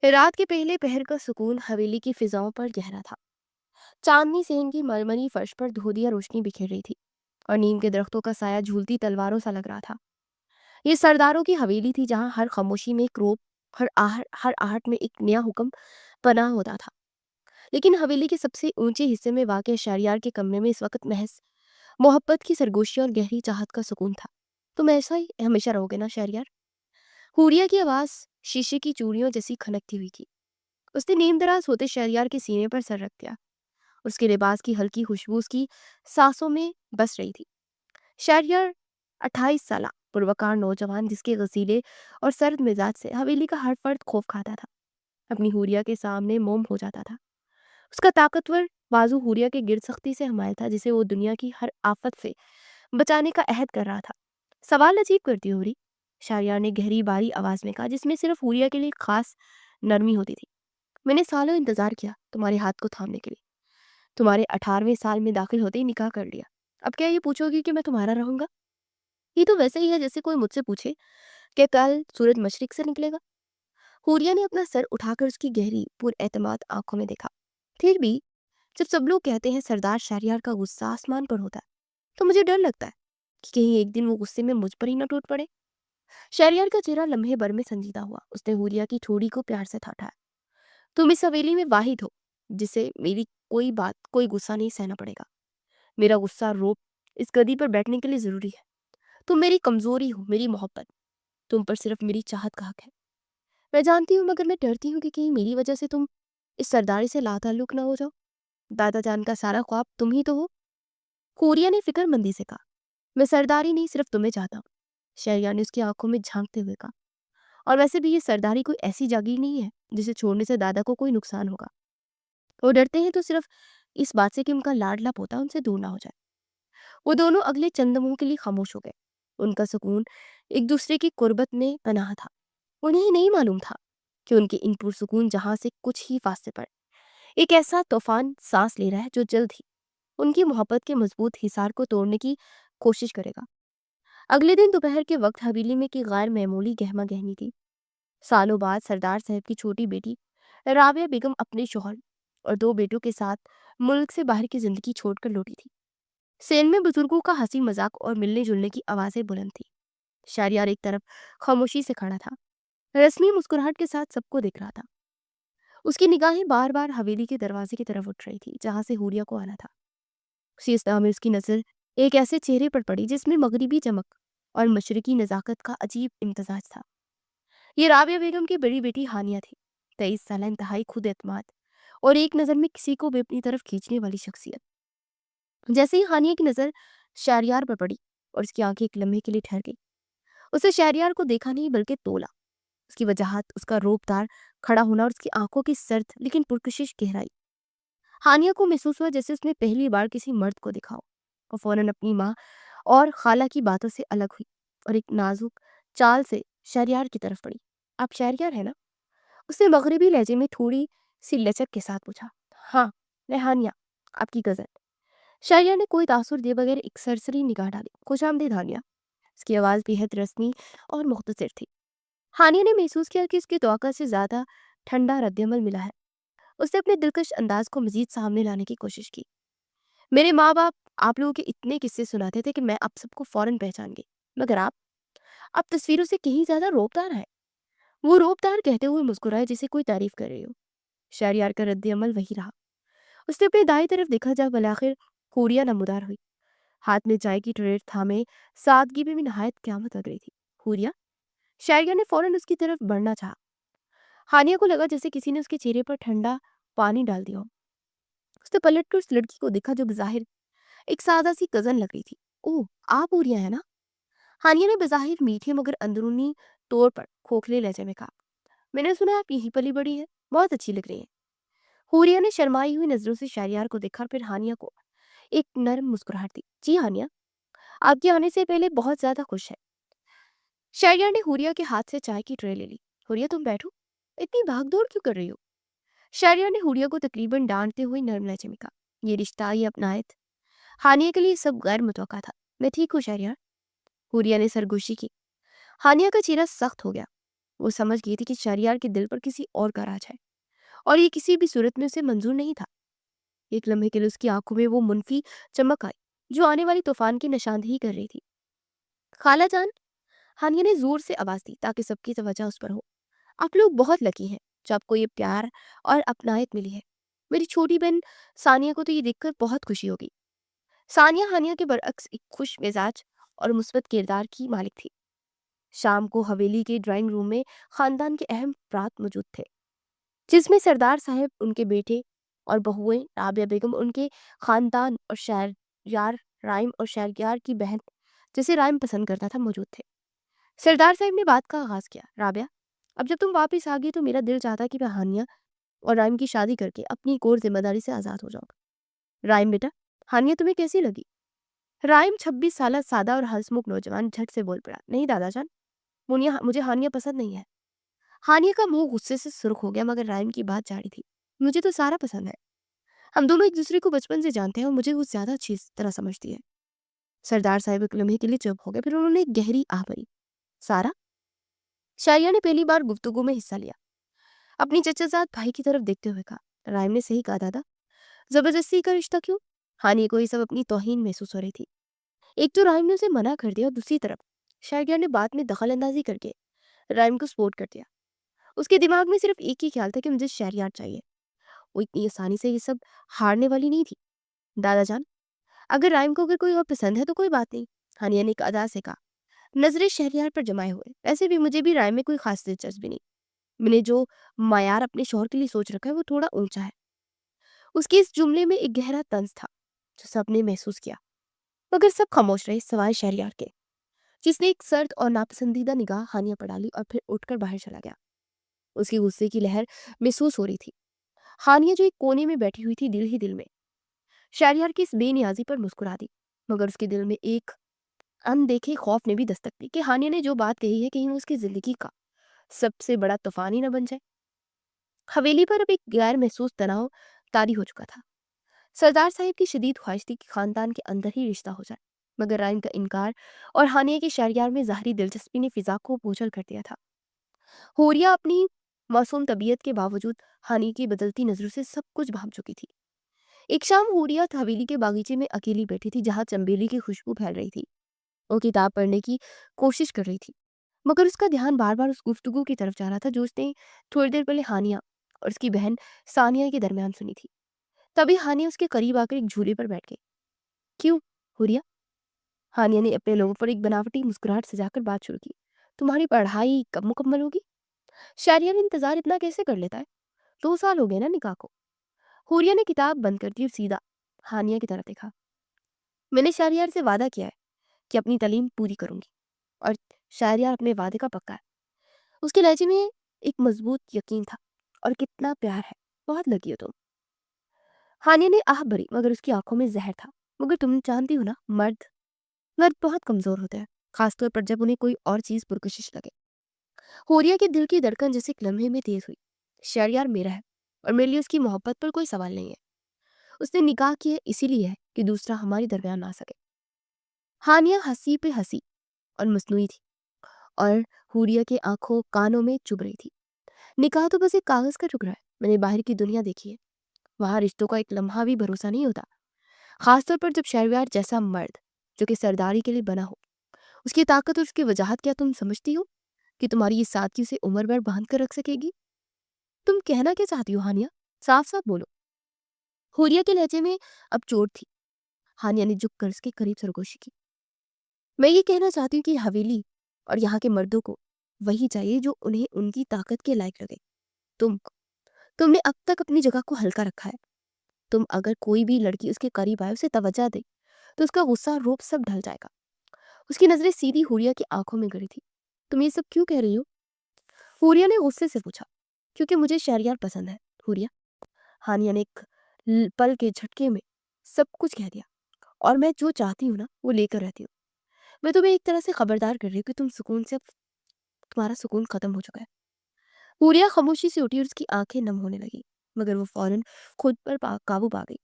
رات کے پہلے پہر کا سکون حویلی کی فضاؤں پر گہرا تھا۔ چاندنی صحن کی مرمری فرش پر دھودیا روشنی بکھیر رہی تھی اور نیم کے درختوں کا سایہ جھولتی تلواروں سا لگ رہا تھا۔ یہ سرداروں کی حویلی تھی جہاں ہر خاموشی میں ایک روپ، ہر آہٹ میں ایک نیا حکم پناہ ہوتا تھا۔ لیکن حویلی کے سب سے اونچے حصے میں واقع شہریار کے کمرے میں اس وقت محض محبت کی سرگوشی اور گہری چاہت کا سکون تھا۔ تم ایسا ہی ہمیشہ رہو گے نا شہریار؟ حوریہ کی آواز شیشے کی چوڑیوں جیسی کھنکتی ہوئی تھی۔ اس نے نیم دراز ہوتے شہریار کے سینے پر سر رکھ دیا۔ اس کے لباس کی ہلکی خوشبو اس کی سانسوں میں بس رہی تھی۔ شہریار 28 سالہ پروکار نوجوان جس کے غزیلے اور سرد مزاج سے حویلی کا ہر فرد خوف کھاتا تھا، اپنی حوریہ کے سامنے موم ہو جاتا تھا۔ اس کا طاقتور بازو حوریہ کے گرد سختی سے حمایل تھا، جسے وہ دنیا کی ہر آفت سے بچانے کا عہد کر رہا تھا۔ سوال عجیب کرتی ہوری، شہریار نے گہری باری آواز میں کہا، جس میں صرف حوریہ کے لیے خاص نرمی ہوتی تھی۔ میں نے سالوں انتظار کیا تمہارے ہاتھ کو تھامنے کے لیے، تمہارے 18ویں سال میں داخل ہوتے ہی نکاح کر لیا، اب کیا یہ پوچھو گی کہ میں تمہارا رہوں گا؟ یہ تو ویسے ہی ہے جیسے کوئی مجھ سے پوچھے کہ کل سورج مشرق سے نکلے گا۔ حوریہ نے اپنا سر اٹھا کر اس کی گہری پر اعتماد آنکھوں میں دیکھا۔ پھر بھی جب سب لوگ کہتے ہیں سردار شہریار کا غصہ آسمان پر ہوتا ہے، تو مجھے ڈر لگتا ہے کہ کہیں ایک دن وہ غصے میں مجھ پر ہی نہ ٹوٹ پڑے۔ شہریار کا چہرہ لمحے بھر میں سنجیدہ ہوا۔ اس نے حوریہ کی ٹھوڑی کو پیار سے تھاٹا۔ تم اس حویلی میں واحد ہو جسے میری کوئی غصہ نہیں سہنا پڑے گا۔ میرا غصہ روب اس گدی پر بیٹھنے کے لیے ضروری ہے۔ تم میری کمزوری ہو، میری محبت، تم پر صرف میری چاہت کا حق ہے۔ میں جانتی ہوں، مگر میں ڈرتی ہوں کہ کہیں میری وجہ سے تم اس سرداری سے لا تعلق نہ ہو جاؤ۔ دادا جان کا سارا خواب تم ہی تو ہو۔ حوریہ نے فکر مندی سے کہا، میں سرداری نہیں، صرف تمہیں چاہتا ہوں۔ شہریار نے اس کی آنکھوں میں جھانکتے ہوئے کہا، اور ویسے بھی یہ سرداری کوئی ایسی جاگیر نہیں ہے جسے چھوڑنے سے دادا کو کوئی نقصان ہوگا۔ وہ ڈرتے ہیں تو صرف اس بات سے کہ ان کا لاڈلا پوتا ان سے دور نہ ہو جائے۔ وہ دونوں اگلے چند لمحوں کے لیے خاموش ہو گئے۔ ان کا سکون ایک دوسرے کی قربت میں پناہ تھا۔ انہیں نہیں معلوم تھا کہ ان کے ان پرسکون جہاں سے کچھ ہی فاصلے پر ایک ایسا طوفان سانس لے رہا ہے جو جلد ہی ان کی محبت کے مضبوط حصار کو توڑنے کی کوشش کرے گا۔ اگلے دن دوپہر کے وقت حویلی میں کی غیر معمولی گہما گہمی تھی۔ سالوں بعد سردار صاحب کی چھوٹی بیٹی رابعہ بیگم اپنے شوہر اور 2 بیٹوں کے ساتھ ملک سے باہر کی زندگی چھوڑ کر لوٹی تھی۔ سین میں بزرگوں کا ہنسی مذاق اور ملنے جلنے کی آوازیں بلند تھی۔ شہریار ایک طرف خاموشی سے کھڑا تھا، رسمی مسکراہٹ کے ساتھ سب کو دیکھ رہا تھا۔ اس کی نگاہیں بار بار حویلی کے دروازے کی طرف اٹھ رہی تھی جہاں سے حوریہ کو آنا تھا۔ اسی اصطلاح میں اس کی نظر ایک ایسے چہرے پر پڑی جس میں مغربی چمک اور مشرقی نزاکت کا عجیب امتزاج تھا۔ یہ رابعہ بیگم کی بڑی بیٹی ہانیہ تھی، 23 سالہ، انتہائی خود اعتماد اور ایک نظر میں کسی کو بھی اپنی طرف کھینچنے والی شخصیت۔ جیسے ہی ہانیہ کی نظر شہریار پر پڑی اور اس کی آنکھیں ایک لمحے کے لیے ٹھہر گئی، اسے شہریار کو دیکھا نہیں بلکہ تولا۔ اس کی وجاہت، اس کا روب دار کھڑا ہونا اور اس کی آنکھوں کی سرد لیکن پرکشش گہرائی۔ ہانیہ کو محسوس ہوا جیسے اس نے پہلی بار کسی مرد کو دیکھا ہو۔ وہ فوراً اپنی ماں اور خالہ کی باتوں سے الگ ہوئی اور ایک نازک چال سے شہریار کی طرف پڑی۔ آپ شہریار ہیں نا؟ اس نے مغربی لہجے میں تھوڑی سی لچک کے ساتھ پوچھا۔ ہاں، میں ہانیہ، آپ کی کزن۔ شہریار نے کوئی تاثر دیے بغیر ایک سرسری نگاہ ڈالی۔ خوش آمدید ہانیہ۔ اس کی آواز بے حد رسمی اور مختصر تھی۔ ہانیہ نے محسوس کیا کہ اس کی توقع سے زیادہ ٹھنڈا رد عمل ملا ہے۔ اس نے اپنے دلکش انداز کو مزید سامنے لانے کی کوشش کی۔ میرے ماں باپ آپ لوگوں کے اتنے قصے سناتے تھے کہ میں اب سب کو فوراً پہچان گئی، مگر آپ تصویروں سے کہیں زیادہ روبدار ہیں۔ وہ روبدار کہتے ہوئے مسکرائے جسے کوئی تعریف کر رہی ہو۔ شہریار کا رد عمل وہی رہا۔ اس نے اپنے دائیں طرف دیکھا جب بالآخر حوریہ نمودار ہوئی، ہاتھ میں چائے کی ٹرے تھامے، سادگی میں بھی نہایت قیامت لگ رہی تھی۔ حوریہ؟ شہریار نے فوراً اس کی طرف بڑھنا چاہا۔ ہانیہ کو لگا جیسے کسی نے اس کے چہرے پر ٹھنڈا پانی ڈال دیا ہو۔ اس نے پلٹ کر اس لڑکی کو دیکھا جو بظاہر ایک سادہ سی کزن لگ رہی تھی۔ اوہ، آپ حوریہ ہیں نا؟ ہانیہ نے بظاہر میٹھے مگر اندرونی طور پر کھوکھلے لہجے میں کہا، میں نے سنا آپ یہیں پلی بڑی ہیں، بہت اچھی لگ رہی ہیں۔ حوریہ نے شرمائی ہوئی نظروں سے شہریار کو دیکھا، پھر ہانیہ کو ایک نرم مسکراہٹ دی۔ جی ہانیہ، آپ کے آنے سے پہلے بہت زیادہ خوش ہے۔ شہریار نے حوریہ کے ہاتھ سے چائے کی ٹرے لے لی۔ حوریہ تم بیٹھو، اتنی بھاگ دوڑ کیوں کر رہی ہو؟ شہریار نے حوریہ کو تقریباً ڈانٹتے ہوئے نرم لہجے میں کہا، یہ رشتہ، یہ اپنائیت ہانیہ کے لیے سب غیر متوقع تھا۔ میں ٹھیک ہوں شہریار۔ حوریہ نے سرگوشی کی۔ ہانیہ کا چہرہ سخت ہو گیا۔ وہ سمجھ گئی تھی کہ شہریار کے دل پر کسی اور کا راج ہے، اور یہ کسی بھی صورت میں اسے منظور نہیں تھا۔ ایک لمحے کے لیے اس کی آنکھوں میں وہ منفی چمک آئی جو آنے والی طوفان کی نشاندہی کر رہی تھی۔ خالہ جان، ہانیہ نے زور سے آواز دی تاکہ سب کی توجہ اس پر ہو، آپ لوگ بہت لکی ہیں جو آپ کو یہ پیار اور اپنائیت ملی ہے۔ میری چھوٹی بہن ثانیہ کو تو یہ دیکھ کر بہت خوشی ہوگی۔ ثانیہ ہانیہ کے برعکس ایک خوش مزاج اور مثبت کردار کی مالک تھی۔ شام کو حویلی کے ڈرائنگ روم میں خاندان کے اہم افراد موجود تھے، جس میں سردار صاحب، ان کے بیٹے اور بہوئیں، رابعہ بیگم ان کے خاندان، اور شہریار رائم اور شہریار کی بہن جسے رائم پسند کرتا تھا موجود تھے۔ سردار صاحب نے بات کا آغاز کیا، رابعہ، اب جب تم واپس آ گئی تو میرا دل چاہتا کہ میں ہانیہ اور رائم کی شادی کر کے اپنی ایک اور ذمہ داری سے آزاد ہو جاؤں۔ رائم بیٹا، ہانیہ تمہیں کیسی لگی؟ رائم 26 سالہ سادہ اور ہنسمکھ نوجوان جھٹ سے بول پڑا، نہیں دادا جان، مجھے ہانیہ پسند نہیں ہے۔ ہانیہ کا منہ غصے سے سرخ ہو گیا مگر رائم کی بات جاری تھی، مجھے تو سارا پسند ہے، ہم دونوں ایک دوسرے کو بچپن سے جانتے ہیں اور مجھے وہ زیادہ اچھی طرح سمجھتی ہے۔ سردار صاحب ایک لمحے کے لیے چپ ہو گئے، پھر انہوں نے ایک گہری آہ بھری، سارا؟ شاریہ نے پہلی بار گفتگو میں حصہ لیا، اپنی چچا زاد بھائی کی طرف دیکھتے ہوئے کہا، رائم نے صحیح کہا دادا، زبردستی کا رشتہ کیوں؟ ہانیہ کو یہ سب اپنی توہین محسوس ہو رہی تھی۔ ایک تو رائم نے اسے منع کر دیا اور دوسری طرف شاریہ نے بات میں دخل اندازی کر کے رائم کو سپورٹ کر دیا۔ اس کے دماغ میں صرف ایک ہی خیال تھا کہ مجھے شہریار چاہیے، وہ اتنی آسانی سے یہ سب ہارنے والی نہیں تھی۔ دادا جان، اگر کوئی اور پسند ہے تو کوئی بات نہیں، ہانیہ نے ایک ادا سے کہا، نظریں شہریار پر جمائے ہوئے، ویسے بھی مجھے بھی رائم میں کوئی خاص دلچسپی نہیں، میں نے جو معیار اپنے شوہر کے لیے سوچ رکھا ہے وہ تھوڑا اونچا ہے۔ اس کے اس جملے میں ایک گہرا طنز تھا جو سب نے محسوس کیا، مگر سب خاموش رہے سوائے شہریار کے، جس نے ایک سرد اور ناپسندیدہ نگاہ ہانیہ پر ڈالی اور پھر اٹھ کر باہر چلا گیا۔ اس کی غصے کی لہر محسوس ہو رہی تھی۔ ہانیہ جو ایک کونے میں بیٹھی ہوئی تھی دل ہی دل میں شہریار کی اس بے نیازی پر مسکرا دی، مگر اس کے دل میں ایک اندیکھے خوف نے بھی دستک دی کہ ہانیہ نے جو بات کہی ہے کہیں وہ اس کی زندگی کا سب سے بڑا طوفان ہی نہ بن جائے۔ حویلی پر اب ایک غیر محسوس تناؤ طاری ہو چکا تھا۔ سردار صاحب کی شدید خواہش تھی کہ خاندان کے اندر ہی رشتہ ہو جائے، مگر رائم کا انکار اور ہانیہ کی شہریار میں ظاہری دلچسپی نے فضا کو بوجھل کر دیا تھا۔ حوریہ اپنی معصوم طبیعت کے باوجود ہانیہ کی بدلتی نظروں سے سب کچھ بھانپ چکی تھی۔ ایک شام حوریہ حویلی کے باغیچے میں اکیلی بیٹھی تھی جہاں چنبیلی کی خوشبو پھیل رہی تھی۔ وہ کتاب پڑھنے کی کوشش کر رہی تھی، مگر اس کا دھیان بار بار اس گفتگو کی طرف جا رہا تھا جو اس نے تھوڑی دیر پہلے ہانیہ اور اس کی بہن ثانیہ کے درمیان سنی تھی۔ تبھی ہانیہ اس کے قریب آ کر ایک جھولے پر بیٹھ گئی۔ کیوں حوریہ؟ ہانیہ نے اپنے لوگوں پر ایک بناوٹی مسکراہٹ سجا کر بات شروع کی، تمہاری پڑھائی کب مکمل ہوگی؟ شہریار انتظار اتنا کیسے کر لیتا ہے؟ 2 سال ہو گئے نا نکاح کو۔ حوریہ نے کتاب بند کر دی اور سیدھا ہانیہ کی طرف دیکھا، میں نے شہریار سے وعدہ کیا ہے کہ اپنی تعلیم پوری کروں گی، اور شہریار اپنے وعدے کا پکا ہے۔ اس کے لہجے میں ایک مضبوط یقین تھا، اور کتنا پیار ہے، بہت لگی ہو تم۔ ہانیہ نے آہ بھری مگر اس کی آنکھوں میں زہر تھا، مگر تم جانتی ہو نا، مرد بہت کمزور ہوتے ہیں، خاص طور پر جب انہیں کوئی اور چیز پرکشش لگے۔ حوریہ کے دل کی دھڑکن جیسے ایک لمحے میں تیز ہوئی، شہریار میرا ہے اور میرے لیے اس کی محبت پر کوئی سوال نہیں ہے، اس نے نکاح کیا اسی لیے ہے کہ دوسرا ہماری درمیان نہ آ سکے۔ ہانیہ ہنسی پہ ہنسی اور مصنوعی تھی، اور حوریہ کے آنکھوں کانوں میں چبھ رہی تھی۔ نکاح تو بس ایک کاغذ کا ٹکڑا ہے، میں نے باہر کی دنیا دیکھی ہے، وہاں رشتوں کا ایک لمحہ بھی بھروسہ نہیں ہوتا، خاص طور پر جب شہریار جیسا مرد جو کہ سرداری کے لیے بنا ہو، اس کی طاقت اور اس کی وجاہت کیا تم سمجھتی ہو کہ تمہاری یہ سادگی سے عمر بھر باندھ کر رکھ سکے گی؟ تم کہنا کیا چاہتی ہو ہانیہ؟ صاف صاف بولو۔ حوریہ کے لہجے میں اب چوٹ تھی۔ ہانیہ نے جھک کر اس کے قریب سرگوشی کی، میں یہ کہنا چاہتی ہوں کہ حویلی اور یہاں کے مردوں کو وہی چاہیے جو انہیں ان کی طاقت کے لائق لگے۔ تم نے اب تک اپنی جگہ کو ہلکا رکھا ہے، اگر کوئی بھی لڑکی اس کے قریب آئے اسے توجہ دے تو اس کا غصہ روب سب ڈھل جائے گا۔ اس کی نظریں سیدھی حوریہ کی آنکھوں میں گڑی تھی۔ تم یہ سب کیوں کہہ رہی ہو؟ حوریہ نے غصے سے پوچھا، کیونکہ مجھے شہریار پسند ہے حوریہ۔ ہانیہ نے ایک پل کے جھٹکے میں سب کچھ کہہ دیا، اور میں جو چاہتی ہوں نا وہ لے کر رہتی ہوں۔ میں تمہیں ایک طرح سے خبردار کر رہی ہوں کہ تمہارا سکون ختم ہو چکا ہے۔ حوریہ خاموشی سے اٹھی اور اس کی آنکھیں نم ہونے لگی، مگر وہ فوراً خود پر قابو پا گئی۔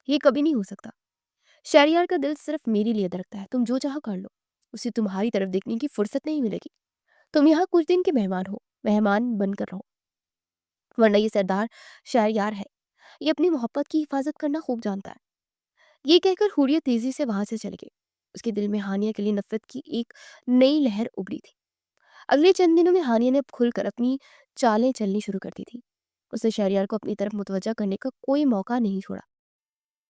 یہ کبھی نہیں ہو سکتا، شہریار کا دل صرف میرے لیے دھڑکتا ہے، تم جو چاہو کر لو، اسے تمہاری طرف دیکھنے کی فرصت نہیں ملے گی۔ تم یہاں کچھ دن کے مہمان ہو، مہمان بن کر رہو، ورنہ یہ سردار شہریار ہے، یہ اپنی محبت کی حفاظت کرنا خوب جانتا ہے۔ یہ کہہ کر حوریہ تیزی سے وہاں سے چلی گئی۔ اس کے دل میں ہانیہ کے لیے نفرت کی ایک نئی لہر ابھری تھی۔ اگلے چند دنوں میں ہانیہ نے اب کھل کر اپنی چالیں چلنی شروع کر دی تھی۔ اسے شہریار کو اپنی طرف متوجہ کرنے کا کوئی موقع نہیں چھوڑا۔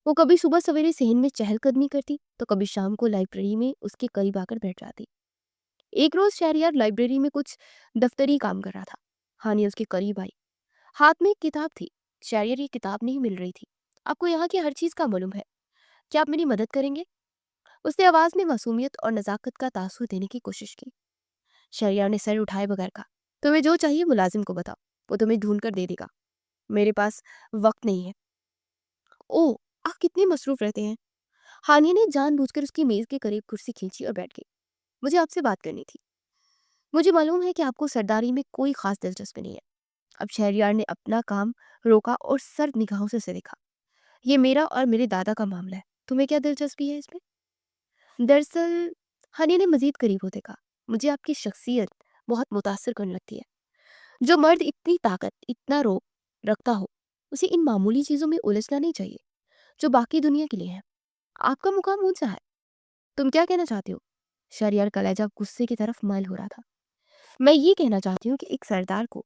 وہ کبھی صبح سویرے صحن میں چہل قدمی کرتی تو کبھی شام کو لائبریری میں اس کے قریب آ کر بیٹھ جاتی۔ ایک روز شہریار لائبریری میں کچھ دفتری کام کر رہا تھا۔ ہانیہ اس کے قریب آئی۔ ہاتھ میں ایک کتاب تھی۔ شہریار، یہ کتاب نہیں مل رہی تھی، آپ کو یہاں کی ہر چیز کا معلوم ہے، کیا آپ میری مدد کریں گے؟ اس نے آواز میں معصومیت اور نزاکت کا تاثر دینے کی کوشش کی۔ شہریار نے سر اٹھائے بغیر کہا، تمہیں جو چاہیے ملازم کو بتاؤ، وہ تمہیں ڈھونڈ کر دے دے گا، میرے پاس وقت نہیں ہے۔ اوہ، آپ کتنے مصروف رہتے ہیں؟ ہانیہ نے جان بوجھ کر اس کی میز کے قریب کرسی کھینچی اور بیٹھ گئی۔ مجھے آپ سے بات کرنی تھی۔ مجھے معلوم ہے کہ آپ کو سرداری میں کوئی خاص دلچسپی نہیں ہے۔ اب شہریار نے اپنا کام روکا اور سرد نگاہوں سے اسے دیکھا۔ یہ میرا اور میرے دادا کا معاملہ ہے، تمہیں کیا دلچسپی ہے اس میں؟ دراصل، ہانی نے مزید قریب ہوتے کہا، مجھے آپ کی شخصیت بہت متاثر کرنے لگتی ہے۔ جو مرد اتنی طاقت، اتنا روب رکھتا ہو، اسے ان معمولی چیزوں میں الجھنا نہیں چاہیے جو باقی دنیا کے لیے ہیں۔ آپ کا مقام اونچا ہے، تم کیا کہنا چاہتے ہو؟ شہریار کا لہجہ غصے کی طرف مائل ہو رہا تھا۔ میں یہ کہنا چاہتی ہوں کہ ایک سردار کو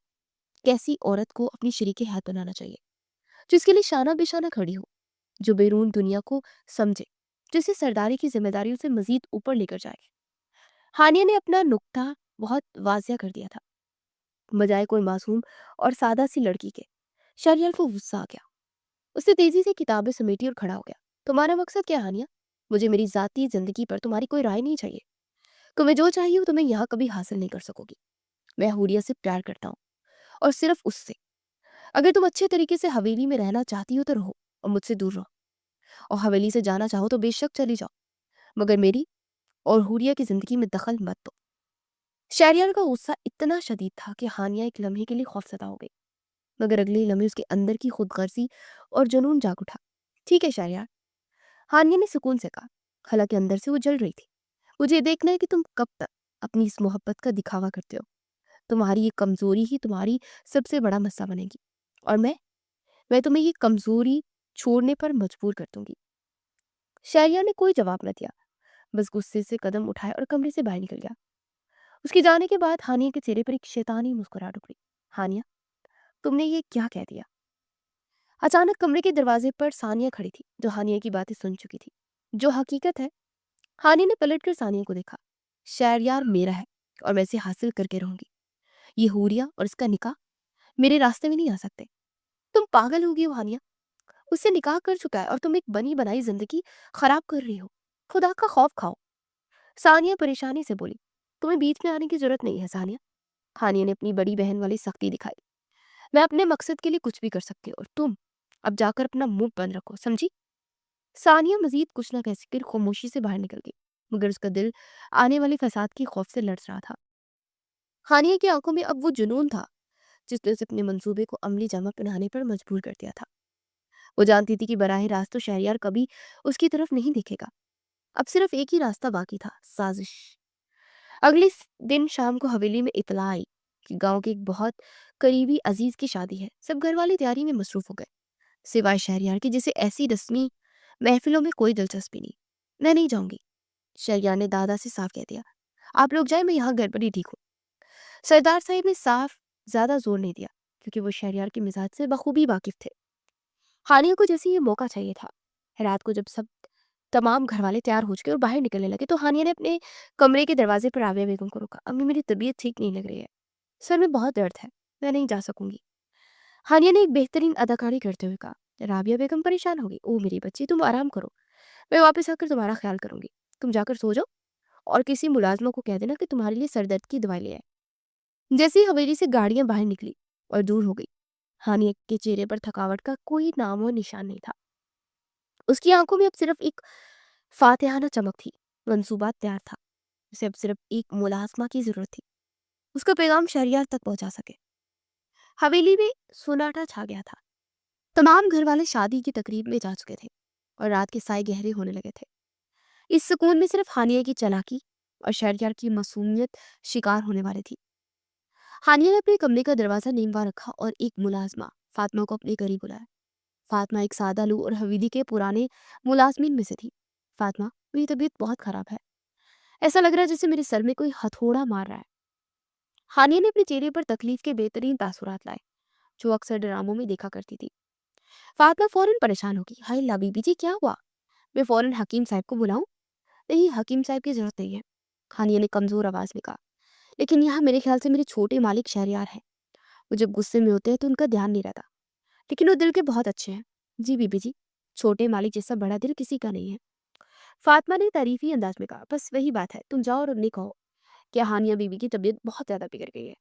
کیسی عورت کو اپنی شریک ہاتھ بنانا چاہیے جو اس کے لیے شانہ بے شانہ کھڑی ہو، جو بیرون دنیا کو سمجھے، جسے سرداری کی ذمہ داریوں سے مزید اوپر لے کر جائے۔ ہانیہ نے اپنا نکتہ بہت واضح کر دیا تھا، بجائے کوئی معصوم اور سادہ سی لڑکی کے۔ شہریار کو غصہ آ گیا۔ اس نے تیزی سے کتابیں سمیٹی اور کھڑا ہو گیا۔ تمہارا مقصد کیا ہانیہ؟ مجھے میری ذاتی زندگی پر تمہاری کوئی رائے نہیں چاہیے۔ تمہیں جو چاہیے وہ تمہیں یہاں کبھی حاصل نہیں کر سکو گی۔ میں حوریہ سے پیار کرتا ہوں، اور صرف اس سے۔ اگر تم اچھے طریقے سے حویلی میں رہنا چاہتی ہو تو رہو اور مجھ سے دور رہو، اور حویلی سے جانا چاہو تو بے شک چلی جاؤ، مگر میری اور حوریہ کی زندگی میں دخل مت دو۔ شہریار کا غصہ اتنا شدید تھا کہ ہانیہ ایک لمحے کے لیے خوفزدہ ہو گئی، مگر اگلے لمحے اس کے اندر کی خود غرضی اور جنون جاگ اٹھا۔ ٹھیک ہے شہریار، ہانیہ نے سکون سے کہا، حالانکہ اندر سے وہ جل رہی تھی۔ مجھے دیکھنا ہے کہ تم کب تک اپنی اس محبت کا دکھاوا کرتے ہو۔ تمہاری یہ کمزوری ہی تمہاری سب سے بڑا مسئلہ بنے گی، اور میں تمہیں یہ کمزوری چھوڑنے پر مجبور کر دوں گی۔ شہریار نے کوئی جواب نہ دیا، بس غصے سے قدم اٹھائے اور کمرے سے باہر نکل گیا۔ اس کے جانے کے بعد ہانیہ کے چہرے پر ایک شیطانی مسکراہٹ اکھڑی۔ ہانیہ، تم نے یہ کیا کہہ دیا؟ اچانک کمرے کے دروازے پر ثانیہ کھڑی تھی، جو ہانیہ کی باتیں سن چکی تھی۔ جو حقیقت ہے، ہانیہ نے پلٹ کر ثانیہ کو دیکھا۔ شہریار میرا ہے اور میں اسے حاصل کر کے رہوں گی۔ یہ حوریہ اور اس کا نکاح میرے راستے میں نہیں آ سکتے۔ تم پاگل ہوگی ہو ہانیہ، اس سے نکاح کر چکا ہے اور تم ایک بنی بنائی زندگی خراب کر رہی ہو۔ خدا کا خوف کھاؤ۔ ثانیہ پریشانی سے بولی، تمہیں بیچ میں آنے کی ضرورت نہیں ہے ثانیہ۔ ہانیہ نے اپنی بڑی بہن والی سختی دکھائی۔ میں اپنے مقصد کے لیے کچھ بھی کر سکتی ہوں، اور تم اب جا کر اپنا منہ بند رکھو، سمجھی؟ ثانیہ مزید کچھ نہ کہہ سکی، خاموشی سے باہر نکل گئی، مگر اس کا دل آنے والے فساد کی خوف سے لرز رہا تھا۔ ہانیہ کی آنکھوں میں اب وہ جنون تھا جس نے اسے اپنے منصوبے کو عملی جامہ پہنانے پر مجبور کر دیا تھا۔ وہ جانتی تھی کہ براہ راست تو شہریار کبھی اس کی طرف نہیں دیکھے گا۔ اب صرف ایک ہی راستہ باقی تھا، سازش۔ اگلے دن شام کو حویلی میں اطلاع آئی کہ گاؤں کے ایک بہت قریبی عزیز کی شادی ہے۔ سب گھر والے تیاری میں مصروف ہو گئے، سوائے شہریار کی، جسے ایسی رسمی محفلوں میں کوئی دلچسپی نہیں۔ میں نہیں جاؤں گی، شہریار نے دادا سے صاف کہہ دیا۔ آپ لوگ جائیں، میں یہاں گھر پر ہی ٹھیک ہوں۔ سردار صاحب نے صاف زیادہ زور نہیں دیا، کیونکہ وہ شہریار کے مزاج سے بخوبی واقف تھے۔ ہانیہ کو جیسے یہ موقع چاہیے تھا۔ رات کو جب تمام گھر والے تیار ہو چکے اور باہر نکلنے لگے تو ہانیہ نے اپنے کمرے کے دروازے پر رابعہ بیگم کو روکا۔ امی، میری طبیعت ٹھیک نہیں لگ رہی ہے، سر میں بہت درد ہے، میں نہیں جا سکوں گی۔ ہانیہ نے ایک بہترین اداکاری کرتے ہوئے کہا۔ رابعہ بیگم پریشان ہو گئی۔ او میری بچی، تم آرام کرو، میں واپس آ کر تمہارا خیال کروں گی۔ تم جا کر سو جاؤ اور کسی ملازموں کو کہہ دینا کہ تمہارے لیے سر درد کی دوائی لے آئے۔ جیسے ہی حویلی سے گاڑیاں باہر نکلی اور دور ہو گئی، ہانیہ کے چہرے پر تھکاوٹ کا کوئی نام و نشان نہیں تھا۔ اس کی آنکھوں میں اب صرف ایک فاتحانہ چمک تھی۔ منصوبہ تیار تھا، اسے اب صرف ایک ملازمہ کی ضرورت تھی، اس کا پیغام شہریار تک پہنچا سکے۔ حویلی میں سناٹا چھا گیا تھا۔ تمام گھر والے شادی کی تقریب میں جا چکے تھے اور رات کے سائے گہرے ہونے لگے تھے۔ اس سکون میں صرف ہانیہ کی چالاکی اور شہریار کی معصومیت شکار ہونے والے تھی۔ हानिया ने अपने कमरे का दरवाजा नींवा रखा और एक मुलाजमा फातिमा को अपने करीब बुलाया। फातिमा एक सादा लू और हवेली के पुराने मुलाजमीन में से थी। फातिमा, मेरी तबीयत बहुत खराब है। ऐसा लग रहा है जैसे मेरे सर में कोई हथौड़ा मार रहा है। हानिया ने अपने चेहरे पर तकलीफ के बेहतरीन तासुरात लाए, जो अक्सर ड्रामों में देखा करती थी। फातिमा फौरन परेशान होगी। हाय ला बीबी जी, क्या हुआ? मैं फौरन हकीम साहब को बुलाऊं? नहीं, हकीम साहब की जरूरत नहीं है, हानिया ने कमजोर आवाज में कहा। लेकिन यहाँ मेरे ख्याल से मेरे छोटे मालिक शहरियार हैं। वो जब गुस्से में होते हैं तो उनका ध्यान नहीं रहता, लेकिन वो दिल के बहुत अच्छे हैं। जी बीबी जी, छोटे मालिक जैसा बड़ा दिल किसी का नहीं है, फातिमा ने तारीफी अंदाज में कहा। बस वही बात है, तुम जाओ और उन्हें कहो कि हानिया बीबी की तबीयत बहुत ज्यादा बिगड़ गई है।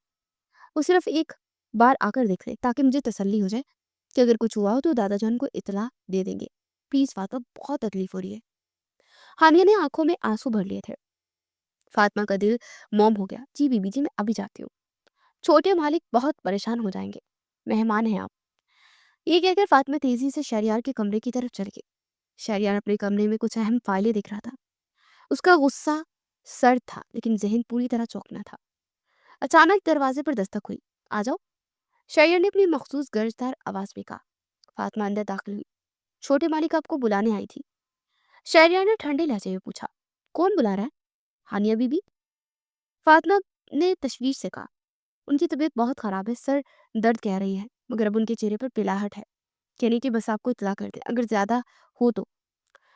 वो सिर्फ एक बार आकर देख ले, ताकि मुझे तसल्ली हो जाए कि अगर कुछ हुआ हो तो दादा जान को इतला दे देंगे। प्लीज फातिमा, बहुत तकलीफ हो रही है। हानिया ने आंखों में आंसू भर लिए थे। फातिमा का दिल मौम हो गया। जी बीबी जी, मैं अभी जाती हूँ, छोटे मालिक बहुत परेशान हो जाएंगे, मेहमान हैं आप। ये कहकर फातिमा तेजी से शहरियार के कमरे की तरफ चल गई। शहरियार अपने कमरे में कुछ अहम फाइलें देख रहा था। उसका गुस्सा सर्द था, लेकिन जहन पूरी तरह चौंकना था। अचानक दरवाजे पर दस्तक हुई। आ जाओ, शहरियार ने अपनी मखसूस गर्जदार आवाज में कहा। फातिमा अंदर दाखिल हुई। छोटे मालिक आपको बुलाने आई थी, शहरियार ने ठंडे लहजे में पूछा। कौन बुला रहा है? हानिया बीबी, फातिमा ने तशवीश से कहा। उनकी तबीयत बहुत खराब है, सर दर्द कह रही है, मगर अब उनके चेहरे पर पिलाहट है। कहने की बस आपको इतला कर दे, अगर ज्यादा हो तो।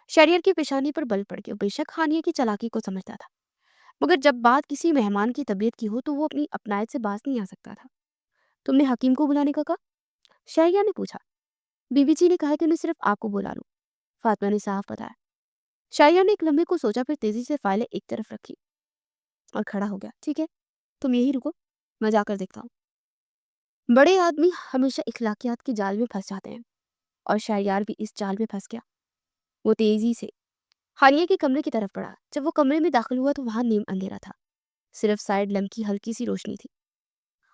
शरीर की पेशानी पर बल पड़ गया। बेशक हानिया की चालाकी को समझता था, मगर जब बात किसी मेहमान की तबीयत की हो तो वो अपनी अपनायत से बाज नहीं आ सकता था। तुमने हकीम को बुलाने का कहा? शहरिया ने पूछा। बीबी जी ने कहा कि मैं सिर्फ आपको बुला लूं, फातिमा ने साफ बताया। शाहिया ने एक लम्हे को सोचा, फिर तेजी से फाइलें एक तरफ रखी और खड़ा हो गया। ठीक है, तुम यही रुको, मैं जाकर देखता हूँ। बड़े आदमी हमेशा इखलाकियात के जाल में फंस जाते हैं, और शाहरियार भी इस जाल में फंस गया। वो तेजी से हानिया के कमरे की तरफ बढ़ा। जब वो कमरे में दाखिल हुआ तो वहां नीम अंधेरा था, सिर्फ साइड लैंप की हल्की सी रोशनी थी।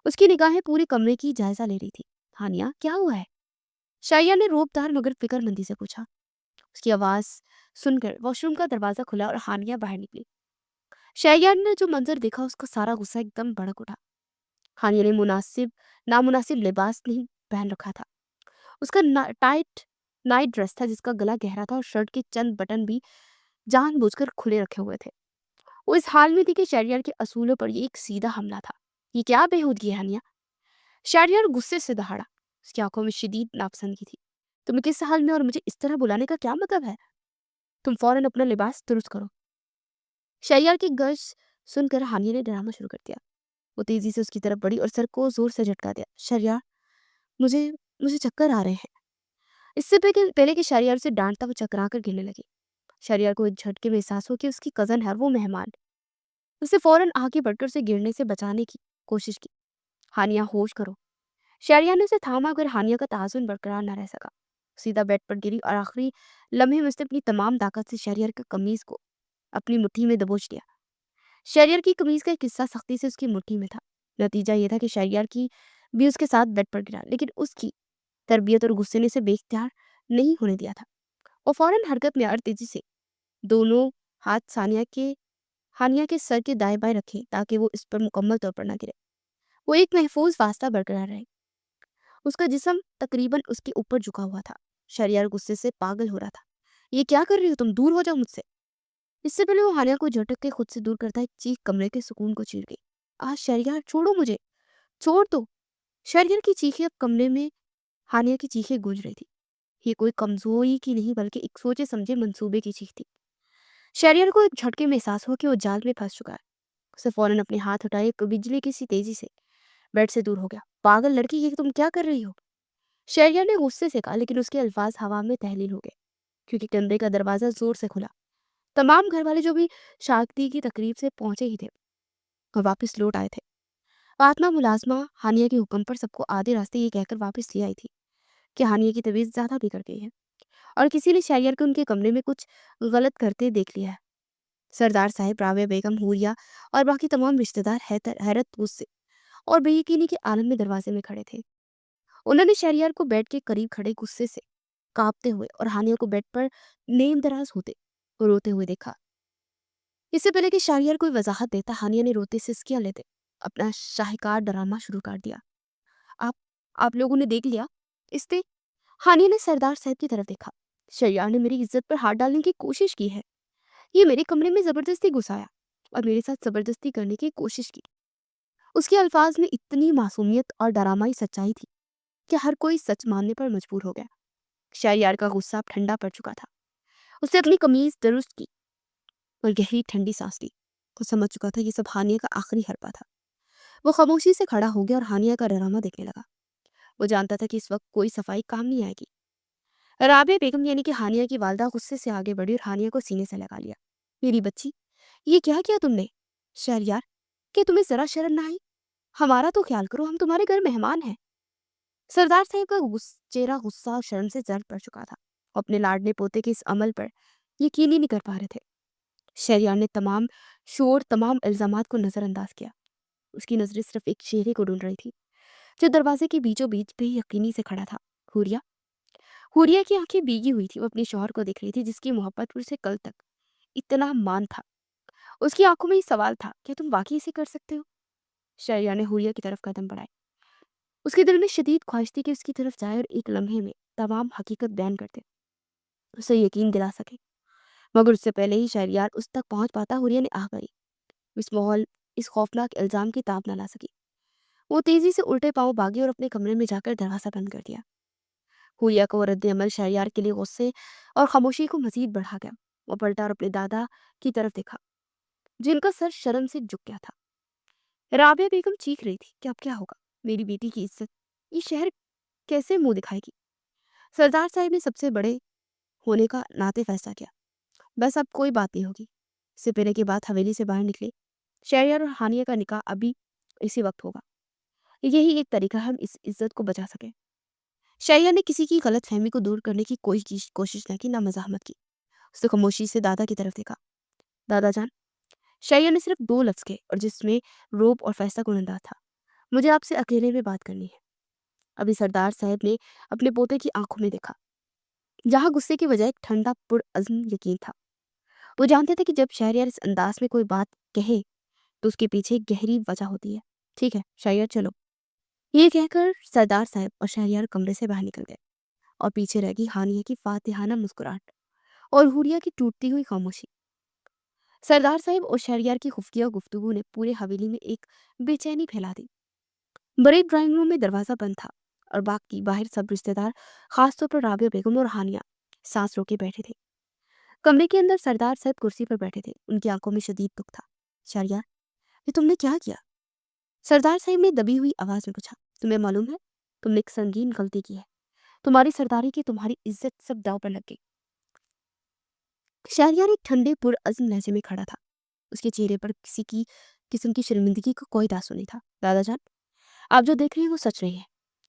उसकी निगाहें पूरे कमरे की जायजा ले रही थी। हानिया, क्या हुआ है? शाहिया ने रोबदार मगर फिक्रमंदी से पूछा। उसकी आवाज सुनकर वॉशरूम का दरवाजा खुला और हानिया बाहर निकली। शाहिया ने जो मंजर देखा, उसका सारा गुस्सा एकदम भड़क उठा। हानिया ने नामुनासिब लिबास नहीं पहन रखा था। उसका टाइट नाइट ड्रेस था, जिसका गला गहरा था और शर्ट के चंद बटन भी जानबूझकर खुले रखे हुए थे। वो इस हाल में थी कि शहरियार के असूलों पर ये एक सीधा हमला था। ये क्या बेहूदगी है हानिया? शहरियार गुस्से से दहाड़ा। उसकी आंखों में शदीद नापसंदगी थी। तुम किस हाल में और मुझे इस तरह बुलाने का क्या मतलब है? तुम फौरन अपना लिबास दुरुस्त करो। शहरियार की गर्ज सुनकर हानिया ने डराना शुरू कर दिया। वो तेजी से उसकी तरफ बढ़ी और सर को जोर से झटका दिया। शहरियार, मुझे मुझे चक्कर आ रहे हैं। इससे पहले कि शहरियार उसे डांटता, वो चकरा कर गिरने लगी। शहरियार को एक झटके में एहसास हो कि उसकी कजन है और वो मेहमान। उसने फौरन आगे बढ़कर उसे गिरने से बचाने की कोशिश की। हानिया, होश करो। शहरियार ने उसे थामा, अगर हानिया का तहाजुन बरकरार न रह सका। सीधा बेड पर गिरी और आखिरी लम्हे में उसने अपनी तमाम ताकत से शहरियार की कमीज को अपनी मुट्ठी में दबोच लिया। शहरियार की कमीज का एक हिस्सा सख्ती से उसकी मुट्ठी में था। नतीजा यह था कि शहरियार की भी उसके साथ बेड पर गिरा, लेकिन उसकी तरबियत और गुस्से ने उसे बेख्तियार नहीं होने दिया था। वो फौरन हरकत में और तेजी से दोनों हाथ हानिया के सर के दाएं बाएं रखे, ताकि वो इस पर मुकम्मल तौर पर न गिरे। वो एक महफूज फासला बरकरार रहे। उसका जिस्म तकरीबन उसके ऊपर झुका हुआ था। शहरियार गुस्से से पागल हो रहा था। ये क्या कर रही हो तुम? दूर हो जाओ मुझसे। इससे पहले वो हानिया को झटक के खुद से दूर करता एक चीख कमरे के सुकून को चीर गई। आज शहरियार, छोड़ो मुझे, छोड़ दो। शहरियार की चीखें अब कमरे में हानिया की चीखें गूंज रही थी। ये कोई कमजोरी की नहीं, बल्कि एक सोचे समझे मंसूबे की चीख थी। शहरियार को एक झटके में एहसास हुआ कि वो जाल में फंस चुका है। उसे फौरन अपने हाथ उठाए, एक बिजली की सी तेजी से बेड से दूर हो गया। पागल लड़की, ये तुम क्या कर रही हो? शहरियार ने गुस्से से कहा, लेकिन उसके अल्फाज हवा में तहलील हो गए, क्योंकि कमरे का दरवाजा जोर से खुला। तमाम घर वाले, जो भी शादी की तकरीब से पहुंचे ही थे, और वापस लौट आए थे। फातिमा मुलाजमा हानिया के हुक्म पर सबको आधे रास्ते ये कहकर वापस ले आई थी कि हानिया की तबीयत ज्यादा बिगड़ गई है और किसी ने शहरियार को उनके कमरे में कुछ गलत करते देख लिया है। सरदार साहिब, राबिया बेगम, हुरिया और बाकी तमाम रिश्तेदार हैरत गुस्से और बेयकीनी के आलम में दरवाजे में खड़े थे। उन्होंने शहरियार को बेड के करीब खड़े गुस्से से कांपते हुए और हानिया को बेड पर नेम दराज होते और रोते हुए देखा। इससे पहले कि शहरियार कोई वजाहत देता, हानिया ने रोते सिसकियां लेते اپنا شاہکار ڈرامہ شروع کر دیا۔ آپ آپ لوگوں نے دیکھ لیا؟ اس نے ہانیہ نے سردار صاحب کی طرف دیکھا۔ شریار نے میری عزت پر ہاتھ ڈالنے کی کوشش کی ہے۔ یہ میرے کمرے میں زبردستی گھس آیا اور میرے ساتھ زبردستی کرنے کی کوشش کی۔ اس کے الفاظ میں اتنی معصومیت اور ڈرامائی سچائی تھی کہ ہر کوئی سچ ماننے پر مجبور ہو گیا۔ شہریار کا غصہ اب ٹھنڈا پڑ چکا تھا۔ اس نے اپنی قمیض درست کی اور گہری ٹھنڈی سانس لی۔ وہ سمجھ چکا تھا یہ سب ہانیہ کا آخری حربہ تھا۔ وہ خاموشی سے کھڑا ہو گیا اور ہانیہ کا ڈرامہ دیکھنے لگا۔ وہ جانتا تھا کہ اس وقت کوئی صفائی کام نہیں آئے گی۔ رابعہ بیگم یعنی کہ ہانیہ کی والدہ غصے سے آگے بڑھی اور ہانیہ کو سینے سے لگا لیا۔ میری بچی، یہ کیا کیا تم نے؟ شہریار، کہ تمہیں ذرا شرم نہ آئی؟ ہمارا تو خیال کرو، ہم تمہارے گھر مہمان ہیں۔ سردار صاحب کا چہرہ غصہ اور شرم سے زرد پڑ چکا تھا۔ وہ اپنے لاڈلے پوتے کے اس عمل پر یقین ہی نہیں کر پا رہے تھے۔ شہریار نے تمام الزامات کو نظر انداز کیا۔ اس کی نظریں صرف ایک چہرے کو ڈھونڈ رہی تھی جو دروازے کے بیچوں بیچ بے یقینی سے کھڑا تھا۔ حوریہ حوریہ کی آنکھیں بھیگی ہوئی تھی۔ وہ اپنے شوہر کو دیکھ رہی تھی جس کی محبت پر اسے کل تک اتنا مان تھا۔ اس کی آنکھوں میں یہ سوال تھا، کیا تم واقعی اسے کر سکتے ہو؟ شہریار نے حوریہ کی طرف قدم بڑھائے۔ اس کے دل میں شدید خواہش تھی کہ اس کی طرف جائے اور ایک لمحے میں تمام حقیقت بیان کر دے، اسے یقین دلا سکے۔ مگر اس سے پہلے ہی شہریار اس تک پہنچ پاتا حوریہ نے آہ بھری۔ اس خوفناک الزام کی تاب نہ لا سکی۔ وہ تیزی سے الٹے پاؤں بھاگی اور اپنے کمرے میں جا کر دروازہ بند کر دیا۔ حوریہ کا وہ رد عمل شہریار کے لیے غصے اور خاموشی کو مزید بڑھا گیا۔ وہ پلٹا اور اپنے دادا کی طرف دیکھا جن کا سر شرم سے جھک گیا تھا۔ رابعہ بیگم چیخ رہی تھی کہ اب کیا ہوگا؟ میری بیٹی کی عزت یہ شہر کیسے منہ دکھائے گی؟ سردار صاحب نے سب سے بڑے ہونے کا ناطے فیصلہ کیا، بس اب کوئی بات نہیں ہوگی۔ اس سے پہلے کے بعد حویلی سے باہر نکلے، شہریار اور ہانیہ کا نکاح ابھی اسی وقت ہوگا۔ یہی ایک طریقہ ہے ہم اس عزت کو بچا سکیں۔ شہریار نے کسی کی غلط فہمی کو دور کرنے کی کوئی کوشش نہ کی، نہ مزاحمت کی۔ اس نے خاموشی سے دادا کی طرف دیکھا۔ دادا جان، شہریار نے صرف 2 لفظ کہے اور جس میں روب اور فیصلہ کن انداز تھا، مجھے آپ سے اکیلے میں بات کرنی ہے۔ ابھی سردار صاحب نے اپنے پوتے کی آنکھوں میں دیکھا جہاں غصے کی بجائے ایک ٹھنڈا پرعزم یقین تھا۔ وہ جانتے تھے کہ جب شہریار اس انداز میں کوئی بات کہے تو اس کے پیچھے ایک گہری وجہ ہوتی ہے۔ ٹھیک ہے شہریار، چلو۔ یہ کہہ کر سردار صاحب اور شہریار کمرے سے باہر نکل گئے اور پیچھے رہ گئی ہانیہ کی فاتحانہ مسکراہٹ اور حوریہ کی ٹوٹتی ہوئی خاموشی۔ سردار صاحب اور شہریار کی خفیہ گفتگو نے پورے حویلی میں ایک بے چینی پھیلا دی۔ بڑے ڈرائنگ روم میں دروازہ بند تھا اور باقی باہر سب رشتہ دار، خاص طور پر رابعہ بیگم اور ہانیہ، سانس روکے بیٹھے تھے۔ کمرے کے اندر سردار صاحب کرسی پر بیٹھے تھے۔ ان کی آنکھوں میں شدید دکھ تھا۔ شہریار، یہ تم نے کیا کیا؟ سردار صاحب نے دبی ہوئی آواز میں پوچھا۔ تمہیں معلوم ہے تم نے ایک سنگین غلطی کی ہے۔ تمہاری سرداری کی، تمہاری عزت سب داؤ پر لگ گئی۔ شہریار ایک ٹھنڈے پرعزم لہجے میں کھڑا تھا۔ اس کے چہرے پر کسی کی قسم کی شرمندگی کا کوئی تاثر نہیں تھا۔ دادا جان، آپ جو دیکھ رہے ہیں وہ سچ نہیں ہے،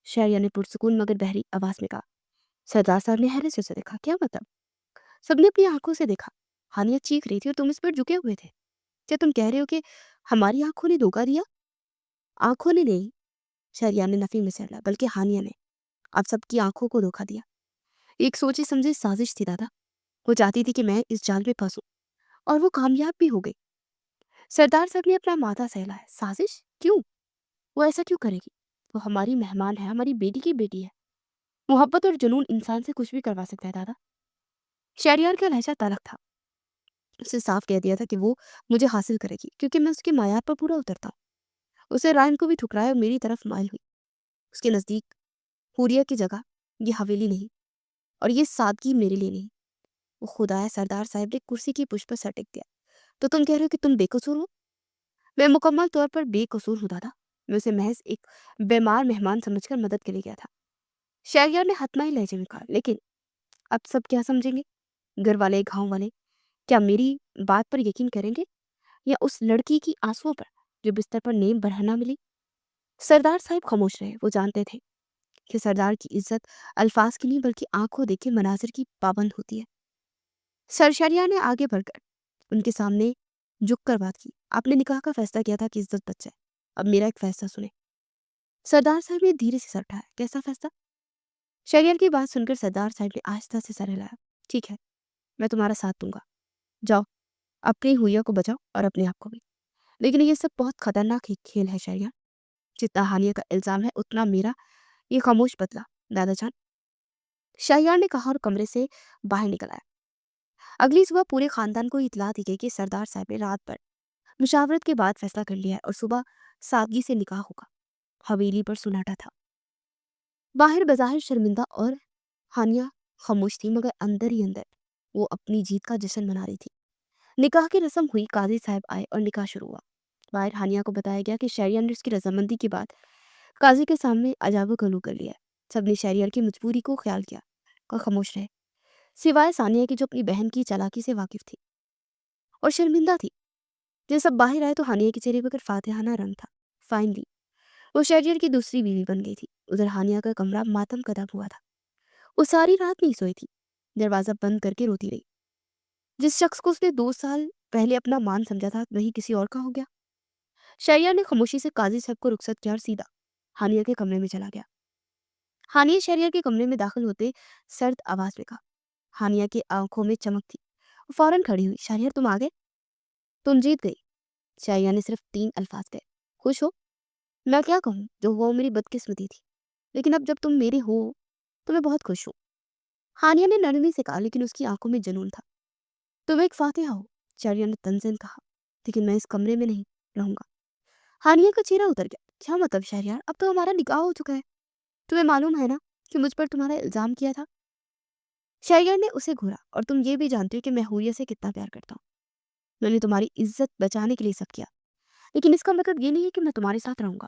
شہریار نے پرسکون مگر بحری آواز میں کہا۔ سردار صاحب نے حیرت سے اسے دیکھا۔ کیا مطلب؟ سب نے اپنی آنکھوں سے دیکھا۔ ہانیہ چیخ رہی تھی اور تم اس پر جھکے ہوئے تھے۔ کیا تم کہہ رہے ہو کہ ہماری آنکھوں نے دھوکہ دیا؟ آنکھوں نے نہیں، شہریار نے نفی میں سہلا، بلکہ ہانیہ نے آپ سب کی آنکھوں کو دھوکہ دیا۔ ایک سوچی سمجھی سازش تھی دادا۔ وہ چاہتی تھی کہ میں اس جال میں پھنسوں اور وہ کامیاب بھی ہو گئی۔ سردار صاحب نے اپنا ماتھا سہلایا۔ سازش؟ کیوں؟ وہ ایسا کیوں کرے گی؟ وہ ہماری مہمان ہے، ہماری بیٹی کی بیٹی ہے۔ محبت اور جنون انسان سے کچھ بھی کروا سکتا ہے دادا۔ شہریار کا لہجہ تلخ تھا۔ اسے صاف کہہ دیا تھا کہ وہ مجھے حاصل کرے گی کیونکہ میں اس کے معیار پر پورا اترتا ہوں۔ اسے رائم کو بھی ٹھکرایا اور میری طرف مائل ہوئی۔ اس کے نزدیک حوریہ کی جگہ یہ حویلی نہیں اور یہ سادگی میرے لیے نہیں۔ وہ خدایا، سردار صاحب نے کرسی کی پشت پر سر ٹیک دیا۔ تو تم کہہ رہے ہو کہ تم بے قصور ہو؟ میں مکمل طور پر بے قصور ہوں دادا۔ میں اسے محض ایک بیمار مہمان سمجھ کر مدد کے لیے گیا تھا۔ شہریار نے حتمی لہجے میں کہا۔ لیکن اب سب کیا سمجھیں گے؟ گھر والے، گاؤں والے کیا میری بات پر یقین کریں گے یا اس لڑکی کی آنسوؤں پر جو بستر پر نیم برہنہ ملی؟ سردار صاحب خاموش رہے۔ وہ جانتے تھے کہ سردار کی عزت الفاظ کی نہیں بلکہ آنکھوں دیکھے مناظر کی پابند ہوتی ہے۔ شہریار نے آگے بڑھ کر ان کے سامنے جھک کر بات کی۔ آپ نے نکاح کا فیصلہ کیا تھا کہ عزت بچ جائے، اب میرا ایک فیصلہ سنیں۔ سردار صاحب نے دھیرے سے سر اٹھایا۔ کیسا فیصلہ؟ شہریار کی بات سن کر سردار صاحب نے آہستہ سے سر ہلایا۔ ٹھیک ہے، میں تمہارا ساتھ دوں گا۔ جاؤ، اپنی حوریہ کو بچاؤ اور اپنے آپ کو بھی۔ لیکن یہ سب بہت خطرناک کھیل ہے شہریار. جتنا ہانیہ کا الزام ہے اتنا میرا. یہ خاموش بدلا دادا جان، شہریار نے کہا اور کمرے سے باہر نکل آیا. اگلی صبح پورے خاندان کو اطلاع دی گئی کہ سردار صاحب نے رات پر مشاورت کے بعد فیصلہ کر لیا ہے اور صبح سادگی سے نکاح ہوگا. حویلی پر سناٹا تھا. باہر بظاہر شرمندہ اور ہانیہ خاموش تھی، مگر اندر ہی اندر وہ اپنی جیت کا جشن منا رہی تھی. نکاح کی رسم ہوئی، قاضی صاحب آئے اور نکاح شروع ہوا. باہر ہانیہ کو بتایا گیا کہ شہریار نے اس کی رضامندی کے بعد قاضی کے سامنے عجاب و گلو کر لیا ہے. سب نے شہریار کی مجبوری کو خیال کیا اور خاموش رہے، سوائے ثانیہ کی جو اپنی بہن کی چالاکی سے واقف تھی اور شرمندہ تھی. جب سب باہر آئے تو ہانیہ کے چہرے پر فاتحانہ رنگ تھا. فائنلی وہ شہریار کی دوسری بیوی بن گئی تھی. ادھر ہانیہ کا کمرہ ماتم کدا ہوا تھا. وہ ساری رات نہیں سوئی تھی، دروازہ بند کر کے روتی رہی. جس شخص کو اس نے 2 سال پہلے اپنا مان سمجھا تھا وہی کسی اور کا ہو گیا. شہریار نے خاموشی سے قاضی صاحب کو رخصت کیا اور سیدھا ہانیہ کے کمرے میں چلا گیا. ہانیہ شہریار کے کمرے میں داخل ہوتے سرد آواز میں کہا. ہانیہ کی آنکھوں میں چمک تھی. وہ فوراً کھڑی ہوئی. شہریار تم آ گئے، تم جیت گئی. شہریار نے صرف 3 الفاظ کہے. خوش ہو؟ میں کیا کہوں، جو ہوا وہ میری بدقسمتی تھی، لیکن اب جب تم میرے ہو تو میں بہت خوش ہوں. ہانیہ نے نرمی سے کہا، لیکن اس کی آنکھوں میں جنون تھا. تم ایک فاتحہ ہو، شہریار نے تنزن کہا، لیکن میں اس کمرے میں نہیں رہوں گا. ہانیہ کا چہرہ اتر گیا. کیا مطلب شہریار؟ اب تو ہمارا نکاح ہو چکا ہے. تمہیں معلوم ہے نا کہ مجھ پر تمہارا الزام کیا تھا. شہریار نے اسے گھورا. اور تم یہ بھی جانتے ہو کہ میں حوریہ سے کتنا پیار کرتا ہوں. میں نے تمہاری عزت بچانے کے لیے سب کیا، لیکن اس کا مطلب یہ نہیں ہے کہ میں تمہارے ساتھ رہوں گا.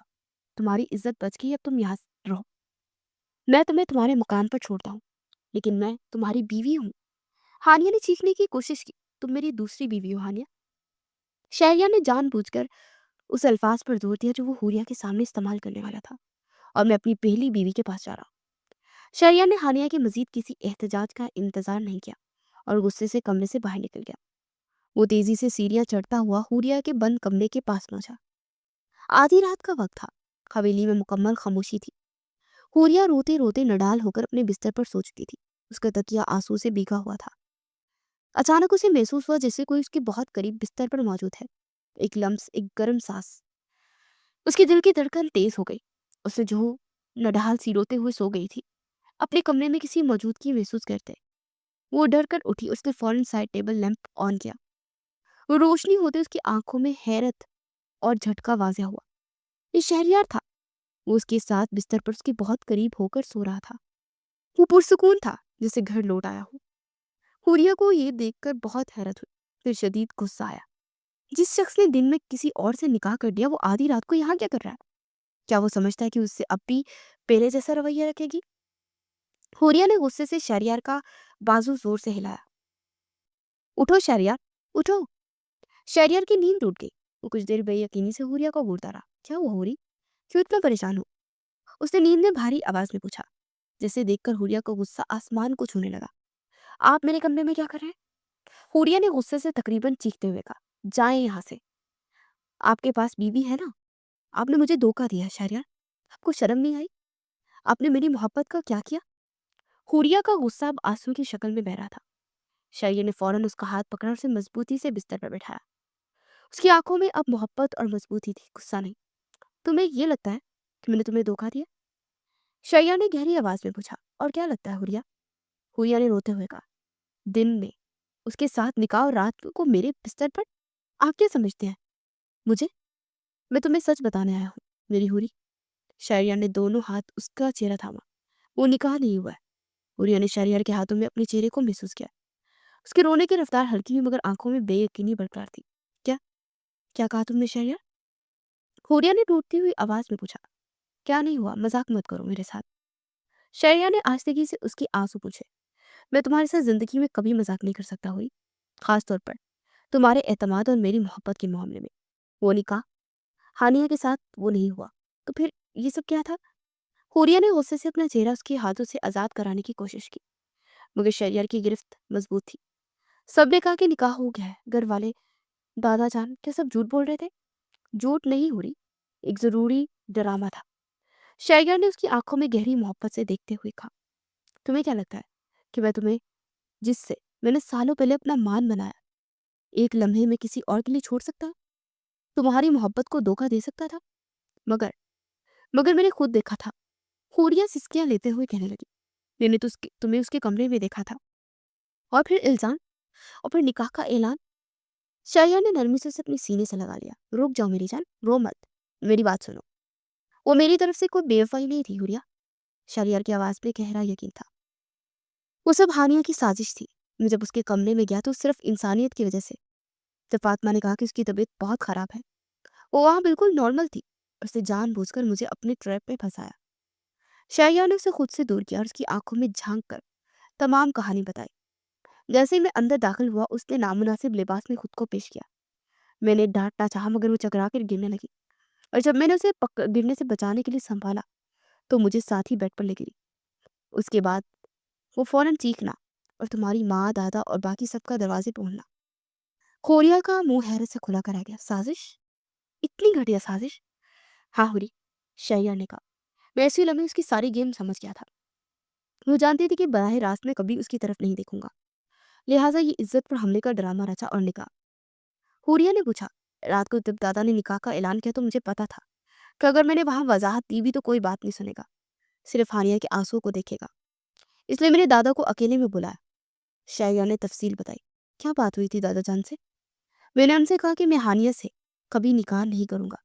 تمہاری عزت بچ گئی، اب تم یہاں رہو. میں تمہیں تمہارے مقام پر چھوڑتا ہوں، لیکن میں تمہاری بیوی ہوں. ہانیہ نے چیخنے کی کوشش کی. تم میری دوسری بیوی ہو ہانیہ. شہریار نے جان بوجھ کر اس الفاظ پر زور دیا جو وہ حوریہ کے سامنے استعمال کرنے والا تھا. اور میں اپنی پہلی بیوی کے پاس جا رہا ہوں. شہریار نے ہانیہ کے مزید کسی احتجاج کا انتظار نہیں کیا اور غصے سے کمرے سے باہر نکل گیا. وہ تیزی سے سیڑھیاں چڑھتا ہوا حوریہ کے بند کمرے کے پاس پہنچا. آدھی رات کا وقت تھا. حویلی میں مکمل خاموشی تھی. حوریہ روتے روتے نڈال ہو کر اپنے بستر پر سو چکی تھی. اس کا تکیہ آنسو سے بھیگا ہوا تھا. اچانک اسے محسوس ہوا جیسے کوئی اس کے بہت قریب بستر پر موجود ہے. ایک لمس، ایک گرم سانس. اس کی دل کی دھڑکن تیز ہو گئی. اسے جو نڈال سی روتے ہوئے سو گئی تھی، اپنے کمرے میں کسی موجودگی محسوس کرتے. وہ ڈر کر اٹھی. اس نے فوراً سائڈ ٹیبل لیمپ آن کیا. وہ روشنی ہوتے اس کی آنکھوں میں حیرت اور جھٹکا واضح ہوا. یہ شہریار تھا. وہ اس کے ساتھ بستر پر اس کے بہت قریب ہو کر سو رہا تھا. وہ پرسکون تھا جسے گھر لوٹ آیا ہو. حوریہ کو یہ دیکھ کر بہت حیرت ہوئی، پھر شدید غصہ آیا. جس شخص نے دن میں کسی اور سے نکاح کر دیا وہ آدھی رات کو یہاں کیا کر رہا ہے؟ کیا وہ سمجھتا ہے کہ اس سے اب بھی پہلے جیسا رویہ رکھے گی؟ حوریہ نے غصے سے شہریار کا بازو زور سے ہلایا. اٹھو شہریار، اٹھو. شہریار کی نیند ٹوٹ گئی. وہ کچھ دیر بے یقینی سے حوریہ کو گھورتا رہا. کیا ہوا حوری؟ کیوں اتنا پریشان ہو؟ اس نے نیند میں بھاری آواز میں پوچھا، جسے دیکھ کر حوریہ کو غصہ آسمان کو چھونے لگا. آپ میرے کمرے میں کیا کر رہے ہیں؟ حوریہ نے غصے سے تقریباً چیختے ہوئے کہا. جائیں یہاں سے. آپ کے پاس بیوی ہے نا؟ آپ نے مجھے دھوکہ دیا ہے شہریار. آپ کو شرم نہیں آئی؟ آپ نے میری محبت کا کیا کیا؟ حوریہ کا غصہ اب آنسو کی شکل میں بہہ رہا تھا. شہریار نے فوراً اس کا ہاتھ پکڑا اور اسے مضبوطی سے بستر پر بٹھایا. اس کی آنکھوں میں اب محبت اور مضبوطی تھی، غصہ نہیں. تمہیں یہ لگتا ہے کہ میں نے تمہیں دھوکہ دیا؟ شہریار نے گہری آواز میں پوچھا. اور کیا لگتا ہے حوریہ؟ حوریہ نے روتے ہوئے کہا. دن میں اس کے ساتھ نکاح اور رات کو میرے بستر پر. آپ کیا سمجھتے ہیں مجھے؟ میں تمہیں سچ بتانے آیا ہوں میری حوری. شہریار نے دونوں ہاتھ اس کا چہرہ تھاما. وہ نکاح نہیں ہوا ہے. حوریہ نے شہریار کے ہاتھوں میں اپنے چہرے کو محسوس کیا. اس کے رونے کی رفتار ہلکی ہوئی مگر آنکھوں میں بے یقینی برقرار تھی. کیا کیا کہا تم نے شہریار؟ حوریہ نے ٹوٹتی ہوئی آواز میں پوچھا. کیا نہیں ہوا، مذاق مت کرو میرے ساتھ. شہریار نے آہستگی سے اس کی آنسو پوچھے. میں تمہارے ساتھ زندگی میں کبھی مذاق نہیں کر سکتا ہوئی، خاص طور پر تمہارے اعتماد اور میری محبت کے معاملے میں. وہ نکاح ہانیہ کے ساتھ وہ نہیں ہوا تو پھر یہ سب کیا تھا؟ حوریہ نے غصے سے اپنا چہرہ اس کے ہاتھوں سے آزاد کرانے کی کوشش کی، مگر شہریار کی گرفت مضبوط تھی. سب نے کہا کہ نکاح ہو گیا ہے. گھر والے، دادا جان، کیا سب جھوٹ بول رہے تھے؟ جھوٹ نہیں ہو رہی، ایک ضروری ڈرامہ تھا. شہریار نے اس کی آنکھوں میں گہری محبت سے دیکھتے ہوئے کہا. تمہیں کیا لگتا ہے کہ میں تمہیں، جس سے میں نے سالوں پہلے اپنا مان بنایا، ایک لمحے میں کسی اور کے لیے چھوڑ سکتا؟ तुम्हारी मोहब्बत को धोखा दे सकता था? मगर मगर मैंने खुद देखा था। हूरिया सिसकियां लेते हुए कहने लगी। मैंने तो तुम्हें उसके कमरे में देखा था। और फिर इल्जाम, और फिर निकाह का ऐलान। शाहिया ने नरमी से उसे अपने सीने से लगा लिया। रुक जाओ मेरी जान, रो मत, मेरी बात सुनो। वो मेरी तरफ से कोई बेवफाई नहीं थी हुरिया। शरियार की आवाज में गहरा यकीन था। वो सब हानिया की साजिश थी। मैं जब उसके कमरे में गया तो सिर्फ इंसानियत की वजह से। जब फातिमा ने कहा कि उसकी तबीयत बहुत खराब है, वो वहां बिल्कुल नॉर्मल थी। उसने जानबूझकर मुझे अपने ट्रैप में फंसाया। शाहिया ने उसे खुद से दूर किया और उसकी आंखों में झांक कर तमाम कहानी बताई। जैसे ही मैं अंदर दाखिल हुआ, उसने नामुनासिब लिबास में खुद को पेश किया। मैंने डांटना चाहा मगर वो चकरा कर गिरने लगी, और जब मैंने उसे गिरने से बचाने के लिए संभाला तो मुझे साथ ही बेड पर ले गिरी। उसके बाद वो फौरन चीखना और तुम्हारी माँ, दादा और बाकी सबका दरवाजे पे उड़ना। खोरिया का मुंह हैरत से खुला कर रह गया। साजिश? इतनी घटिया साजिश? हाँ हुरी, शैया ने कहा। मैं इसी लम्हे उसकी सारी गेम समझ गया था। वो जानती थी कि बराह रास्त में कभी उसकी तरफ नहीं देखूंगा, लिहाजा ये इज्जत पर हमले का ड्रामा रचा और निकाह। हुरिया ने पूछा, रात को जब दादा ने निकाह का ऐलान किया तो मुझे पता था कि अगर मैंने वहां वजाहत दी भी तो कोई बात नहीं सुनेगा, सिर्फ हानिया के आंसुओं को देखेगा। इसलिए मैंने दादा को अकेले में बुलाया। शायरा ने तफसील बताई। क्या बात हुई थी दादा जान से? मैंने उनसे कहा कि मैं हानिया से कभी निकाह नहीं करूंगा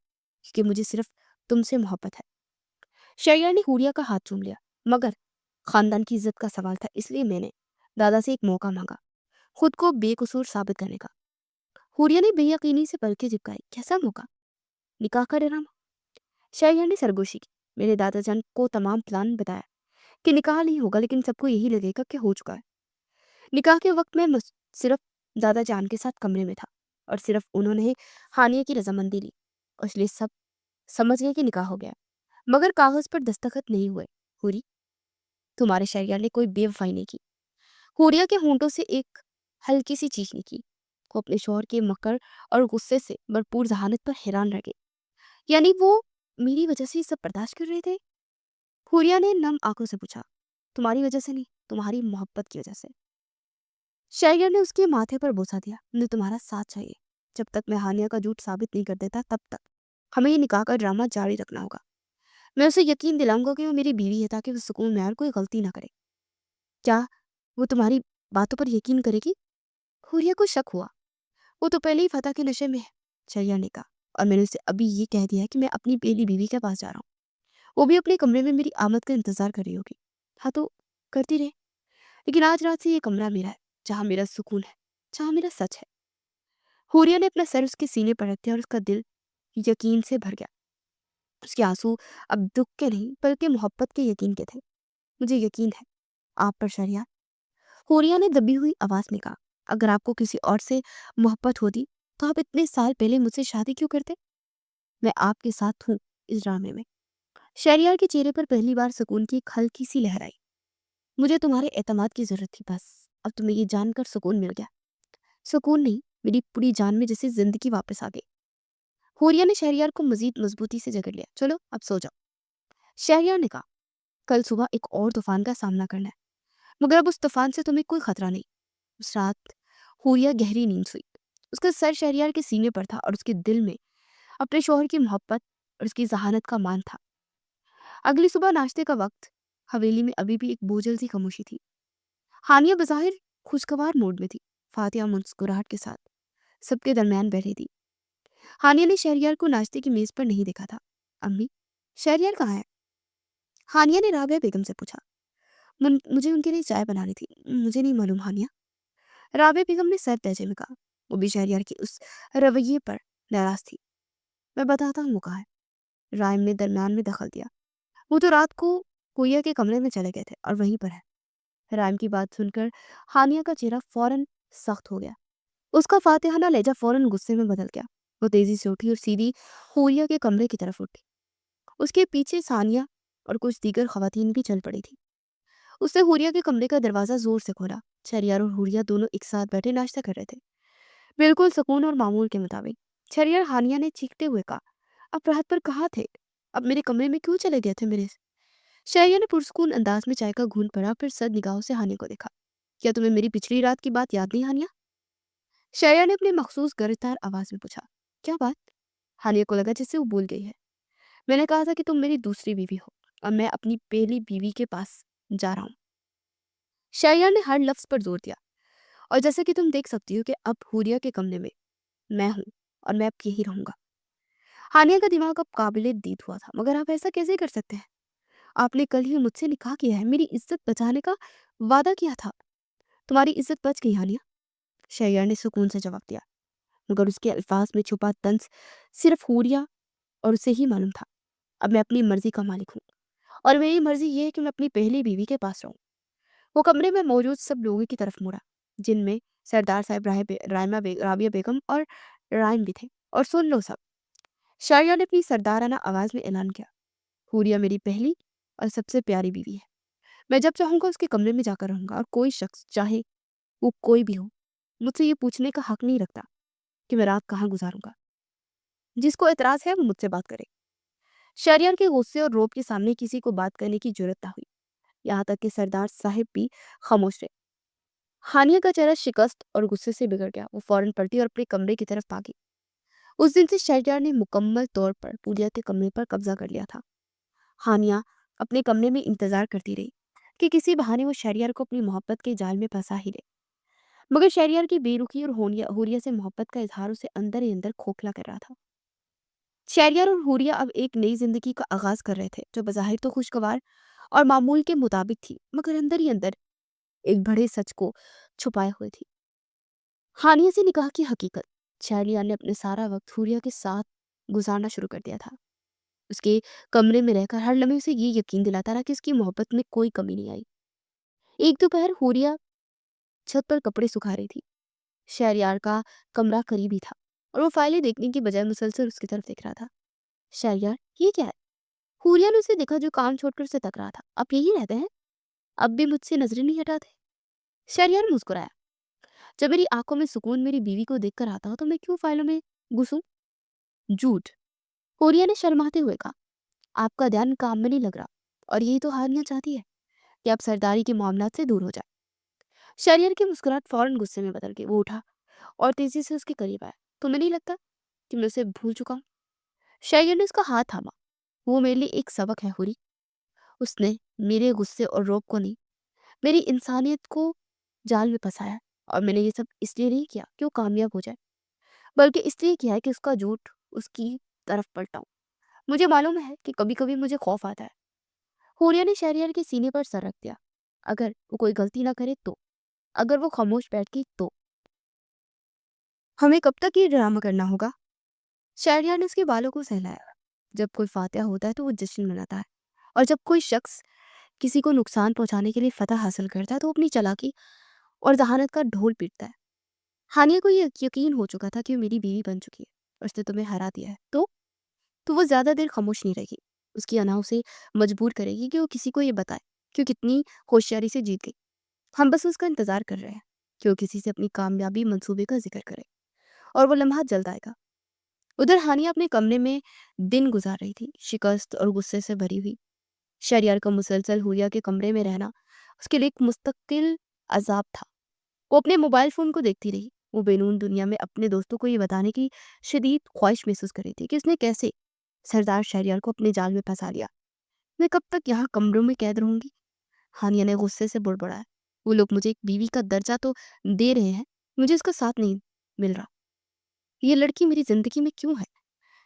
क्योंकि मुझे सिर्फ तुमसे मोहब्बत है। शायरा ने हुरिया का हाथ चूम लिया। मगर खानदान की इज्जत का सवाल था, इसलिए मैंने दादा से एक मौका मांगा खुद को बेकसूर साबित करने का। हुरिया ने बेयकीनी से पलकें झिपकाई। कैसा मौका? निकाह का ड्रामा? शायरा ने सरगोशी की। मेरे दादा जान को तमाम प्लान बताया कि निकाह नहीं होगा, लेकिन सबको यही लगेगा कि हो चुका है। निकाह के वक्त मैं सिर्फ दादा जान के साथ कमरे में था और सिर्फ उन्होंने हानिया की रजामंदी ली, और इसलिए सब समझ गए कि निकाह हो गया। मगर कागज पर दस्तखत नहीं हुए। हुरी, तुम्हारे शहरियार ने कोई बेवफाई नहीं की। हुरिया के होंठों से एक हल्की सी चीख निकली। वो अपने शौहर के मकर और गुस्से से भरपूर जहानत पर हैरान रह गई। यानी वो मेरी वजह से ये सब बर्दाश्त कर रहे थे? हुरिया ने नम आंखों से पूछा। तुम्हारी वजह से नहीं, तुम्हारी मोहब्बत की वजह से। शायगर ने उसके माथे पर बोसा दिया। मुझे तुम्हारा साथ चाहिए। जब तक मैं हानिया का झूठ साबित नहीं कर देता तब तक हमें ये निकाह का ड्रामा जारी रखना होगा। मैं उसे यकीन दिलाऊंगा कि वो मेरी बीवी है ताकि वो सुकून में और कोई गलती ना करे। क्या वो तुम्हारी बातों पर यकीन करेगी? हुरिया को शक हुआ। वो तो पहले ही फतह के नशे में है, शैया ने कहा। और मैंने उसे अभी ये कह दिया है कि मैं अपनी पहली बीवी के पास जा रहा हूँ। वो भी अपने कमरे में मेरी आमद का इंतजार कर रही होगी। हाँ तो करती रहे, लेकिन आज रात से ये कमरा मेरा है, जहाँ मेरा सुकून है, जहाँ मेरा सच है। हुरिया ने अपना सर उसके सीने पर रख दिया और उसका दिल यकीन से भर गया। उसके आंसू अब दुख के नहीं बल्कि मोहब्बत के यकीन के थे। मुझे यकीन है आप पर शरिया, हुरिया ने दबी हुई आवाज में कहा। अगर आपको किसी और से मोहब्बत होती तो आप इतने साल पहले मुझसे शादी क्यों करते? मैं आपके साथ हूँ इस ड्रामे में। शहरियार के चेहरे पर पहली बार सुकून की एक हल्की सी लहर आई। मुझे तुम्हारे एतमाद की जरूरत थी बस। अब तुम्हें ये जानकर सुकून मिल गया। सुकून नहीं, मेरी पूरी जान में जैसे जिंदगी वापस आ गई। हुरिया ने शहरियार को मजीद मजबूती से जकड़ लिया। चलो अब सो जाओ। शहरियार ने कहा, कल सुबह एक और तूफान का सामना करना है, मगर अब उस तूफान से तुम्हें कोई खतरा नहीं। उस रात हुरिया गहरी नींद सोई। उसका सर शहरियार के सीने पर था और उसके दिल में अपने शोहर की मोहब्बत और उसकी जहानत का मान था। अगली सुबह नाश्ते का वक्त। हवेली में अभी भी एक बोझल सी खामोशी थी। हानिया बज़ाहिर खुशगवार मूड में थी। फातिया मुस्कुराहट के साथ सबके दरमियान बैठी थी। हानिया ने शहरियार को नाश्ते की मेज पर नहीं देखा था। अम्मी, शहरियार कहाँ है? हानिया ने राबिया बेगम से पूछा। मुझे उनके लिए चाय बनानी थी। मुझे नहीं मालूम हानिया, राबिया बेगम ने सर लहजे में कहा। वो भी शहरियार की उस रवैये पर नाराज थी। मैं बताता हूँ वो कहाँ है। राइम ने दरमियान में दखल दिया। वो तो रात को कुइया के कमरे में चले गए थे और वहीं पर है। राइम की बात सुनकर हानिया का चेहरा फौरन सख्त हो गया। उसका फातिहाना लहजा फौरन गुस्से में बदल गया। वो तेजी से उठी और सीधी हुरिया के कमरे की तरफ उठी। उसके पीछे सानिया और कुछ दीगर खवातीन भी चल पड़ी थी। उसने हुरिया के कमरे का दरवाजा जोर से खोला। शरियार और हुरिया दोनों एक साथ बैठे नाश्ता कर रहे थे, बिल्कुल सुकून और मामूल के मुताबिक। शरियार हानिया ने चीखते हुए कहा, अब रात पर कहाँ थे? अब मेरे कमरे में क्यों चले गए थे मेरे? शरिया ने पुरसकून अंदाज में चाय का घूंट पड़ा, फिर सद निगाहों से हानिया को देखा। क्या तुम्हें मेरी पिछली रात की बात याद नहीं हानिया? शरिया ने अपनी मखसूस गर्जदार आवाज में पूछा। क्या बात? हानिया को लगा जैसे वो भूल गई है। मैंने कहा था कि तुम मेरी दूसरी बीवी हो और मैं अपनी पहली बीवी के पास जा रहा हूँ। शहरयार ने हर लफ्ज पर जोर दिया। और जैसे कि तुम देख सकती हो कि अब हुरिया के कमरे में मैं हूँ और मैं अब यही रहूंगा। हानिया का दिमाग अब काबिले दीद हुआ था। मगर आप ऐसा कैसे कर सकते हैं? आपने कल ही मुझसे निकाह किया है, मेरी इज्जत बचाने का वादा किया था। तुम्हारी इज्जत बच गई हानिया, शहरयार ने सुकून से जवाब दिया। मगर उसके अल्फाज में छुपा तंज सिर्फ हुरिया और उसे ही मालूम था। अब मैं अपनी मर्जी का मालिक हूँ और मेरी मर्जी ये है कि मैं अपनी पहली बीवी के पास रहूं। वो कमरे में मौजूद सब लोगों की तरफ मुड़ा, जिनमें सरदार साहब राबिया बेगम और रायन भी थे। और सुन लो सब, शारिया ने अपनी सरदाराना आवाज में ऐलान किया, हुरिया मेरी पहली और सबसे प्यारी बीवी है। मैं जब चाहूंगा उसके कमरे में जाकर रहूंगा और कोई शख्स, चाहे वो कोई भी हो, मुझसे ये पूछने का हक नहीं रखता कि मैं रात कहाँ गुजारूंगा। जिसको एतराज है वो मुझसे बात करे। शहरियार के गुस्से और रोब के सामने किसी को बात करने की जरूरत ना हुई। यहाँ तक कि सरदार साहिब भी खामोश रहे। हानिया का चेहरा शिकस्त और गुस्से से बिगड़ गया। वो फौरन पलटी और अपने कमरे की तरफ भागी। उस दिन से शहरयार ने मुकम्मल तौर पर पूरिया के कमरे पर कब्जा कर लिया था। हानिया अपने कमरे में इंतजार करती रही कि किसी बहाने वो शहरयार को अपनी मोहब्बत के जाल में फंसा ही ले। मगर शहरयार की बेरुखी और हुरिया से मोहब्बत का इजहार उसे अंदर ही अंदर खोखला कर रहा था। शहरयार और हुरिया अब एक नई जिंदगी का आगाज कर रहे थे, जो बज़ाहिर तो खुशगवार और मामूल के मुताबिक थी, मगर अंदर ही अंदर एक बड़े सच को छुपाए हुए थी। हानिया से निकाह की हकीकत। शहरयार ने अपने सारा वक्त हुरिया के साथ गुजारना शुरू कर दिया था। उसके कमरे में रहकर हर लम्हे उसे ये यकीन दिलाता रहा कि उसकी मोहब्बत में कोई कमी नहीं आई। एक दोपहर हुरिया छत पर कपड़े सुखा रही थी। शहरयार का कमरा करीब ही था और वो फाइलें देखने की बजाय मुसलसल उसकी तरफ देख रहा था। शहरयार, ये क्या है? हुरिया ने उसे देखा, जो काम छोड़कर उसे तक रहा था। आप यही रहते हैं? अब भी मुझसे नजरें नहीं हटाते? शहरयार मुस्कुराया। जब मेरी आंखों में सुकून मेरी बीवी को देखकर आता हो तो मैं क्यों फाइलों में घुसूं? झूठ, हुरिया ने शर्माते हुए कहा। आपका ध्यान काम में नहीं लग रहा और यही तो हानिया चाहती है कि आप सरदारी के मामलात से दूर हो जाए। शहरयार की मुस्कुराहट फौरन गुस्से में बदल गई। वो उठा और तेजी से उसके करीब आया। तुम्हें नहीं लगता कि मैं उसे भूल चुका हूँ? शहरयार ने उसका हाथ थामा। वो मेरे लिए एक सबक है हुरी। उसने मेरे गुस्से और रोब को नहीं, मेरी इंसानियत को जाल में फंसाया। और मैंने ये सब इसलिए नहीं किया कि वो कामयाब हो जाए, बल्कि इसलिए किया है कि उसका झूठ उसकी तरफ पलटाऊं। मुझे मालूम है कि कभी कभी मुझे खौफ आता है। हुरिया ने शहरयार के सीने पर सर रख दिया। अगर वो कोई गलती ना करे तो, अगर वो खामोश बैठ गई तो हमें कब तक ये ड्रामा करना होगा? शहरयार ने उसके बालों को सहलाया। जब कोई फातिहा होता है तो वो जश्न मनाता है, और जब कोई शख्स किसी को नुकसान पहुंचाने के लिए फतह हासिल करता है तो वो अपनी चालाकी और जहानत का ढोल पीटता है। हानिया को ये यकीन हो चुका था कि वो मेरी बीवी बन चुकी है और उसने तुम्हें हरा दिया है, तो वो ज्यादा देर खामोश नहीं रहेगी। उसकी अना उसे मजबूर करेगी कि वो किसी को ये बताए कि वो कितनी होशियारी से जीत गई। हम बस उसका इंतजार कर रहे हैं कि वो किसी से अपनी कामयाबी मंसूबे का जिक्र करे, और वो लम्हा जल्द आएगा। उधर हानिया अपने कमरे में दिन गुजार रही थी, शिकस्त और गुस्से से भरी हुई। शरियार का मुसलसल हुरिया के कमरे में रहना उसके लिए एक मुस्तकिल अजाब था। वो अपने मोबाइल फोन को देखती रही। वो बेनून दुनिया में अपने दोस्तों को ये बताने की शदीद ख्वाहिश महसूस कर रही थी कि उसने कैसे सरदार शहरियार को अपने जाल में फंसा लिया। मैं कब तक यहाँ कमरों में कैद रहूंगी? हानिया ने गुस्से से बुड़बुड़ाया। वो लोग मुझे एक बीवी का दर्जा तो दे रहे हैं, मुझे उसका साथ नहीं मिल रहा। ये लड़की मेरी जिंदगी में क्यों है?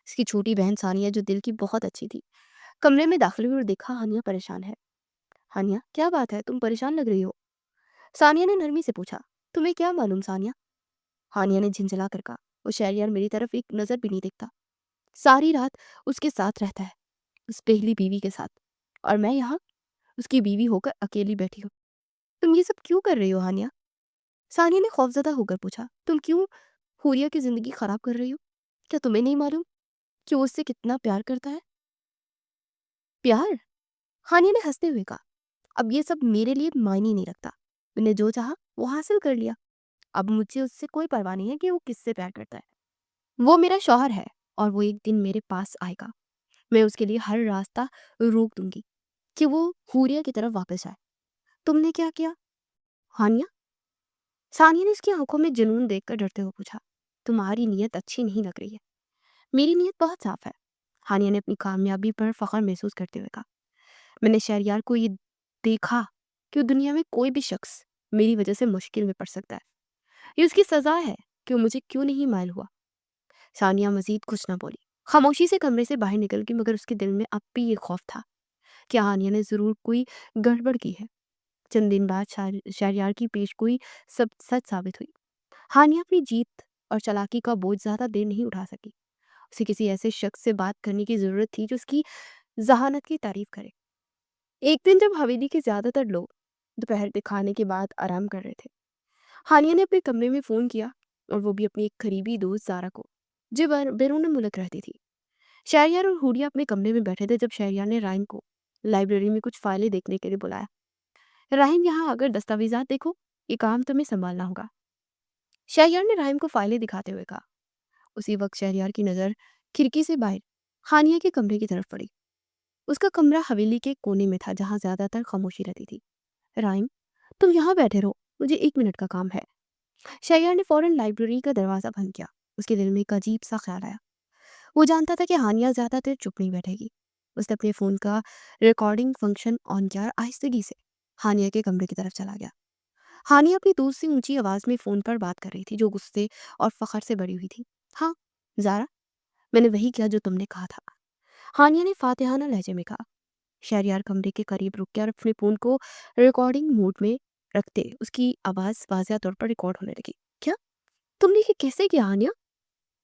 इसकी छोटी बहन सानिया, जो दिल की बहुत अच्छी थी, कमरे में दाखिल हुई और देखा हानिया परेशान है। हानिया, क्या बात है? तुम परेशान लग रही हो। सानिया ने नरमी से पूछा। तुम्हें क्या मालूम सानिया? हानिया ने झिंझला कर कहा। वो शहरियार मेरी तरफ एक नजर भी नहीं देखता, सारी रात उसके साथ रहता है, उस पहली बीवी के साथ, और मैं यहाँ उसकी बीवी होकर अकेली बैठी हूँ। तुम ये सब क्यों कर रही हो हानिया? सानिया ने खौफजदा होकर पूछा। तुम क्यों हुरिया की जिंदगी खराब कर रही हो? क्या तुम्हें नहीं मालूम कि वो उससे कितना प्यार करता है? प्यार? हानिया ने हंसते हुए कहा। अब ये सब मेरे लिए मायने नहीं रखता। मैंने जो चाहा वो हासिल कर लिया। अब मुझे उससे कोई परवाह नहीं है कि वो किससे प्यार करता है। वो मेरा शौहर है और वो एक दिन मेरे पास आएगा। मैं उसके लिए हर रास्ता रोक दूंगी कि वो हुरिया की तरफ वापस आए। तुमने क्या किया हानिया? सानिया ने उसकी आंखों में जुनून देखकर डरते हुए पूछा। तुम्हारी नीयत अच्छी नहीं लग रही है। मेरी नीयत बहुत साफ है, हानिया ने अपनी कामयाबी पर फख्र महसूस करते हुए कहा। मैंने शहरयार को ये देखा कि दुनिया में कोई भी शख्स मेरी वजह से मुश्किल में पड़ सकता है। ये उसकी सजा है कि वो मुझे क्यों नहीं मायल हुआ। सानिया मजीद कुछ ना बोली, खामोशी से कमरे से बाहर निकल गई, मगर उसके दिल में अब भी ये खौफ था कि हानिया ने जरूर कोई गड़बड़ की है। चंद दिन बाद शहरयार की पेशगोई सब सच साबित हुई। हानिया अपनी जीत और चालाकी का बोझ ज्यादा देर नहीं उठा सकी। उसे किसी ऐसे शख्स से बात करने की जरूरत थी जो उसकी जहानत की तारीफ करे। एक दिन जब हवेली के ज्यादातर लोग दोपहर के खाने के बाद आराम कर रहे थे, हानिया ने अपने कमरे में फोन किया, और वो भी अपनी एक करीबी दोस्त जारा को, जो बैरून मुल्क रहती थी। शहरयार और हुरिया अपने कमरे में बैठे थे जब शहरयार ने राहिम को लाइब्रेरी में कुछ फाइलें देखने के लिए बुलाया। राहिम, यहाँ आकर दस्तावेजात देखो, ये काम तुम्हें संभालना होगा। शहरयार ने राहिम को फाइलें दिखाते हुए कहा। उसी वक्त शहरयार की नजर खिड़की से बाहर हानिया के कमरे की तरफ पड़ी। उसका कमरा हवेली के कोने में था जहां ज्यादातर खामोशी रहती थी। राहिम, तुम यहाँ बैठे रहो, मुझे 1 मिनट का काम है। शहरयार ने फौरन लाइब्रेरी का दरवाजा बंद किया। उसके दिल में एक अजीब सा ख्याल आया। वो जानता था कि हानिया ज्यादा देर चुप नहीं बैठेगी। उसने अपने फोन का रिकॉर्डिंग फंक्शन ऑन किया और आहिस्तगी से हानिया के कमरे की तरफ चला गया। हानिया अपनी दूसरी ऊंची आवाज में फोन पर बात कर रही थी, जो गुस्से और फखर से भरी हुई थी। हाँ जारा, मैंने वही किया जो तुमने कहा था, हानिया ने फातिहाना लहजे में कहा। शहरयार कमरे के करीब रुक गया और अपने फोन को रिकॉर्डिंग मोड में रखते उसकी आवाज वाजिया तौर पर रिकॉर्ड होने लगी। क्या तुमने ये कैसे किया हानिया?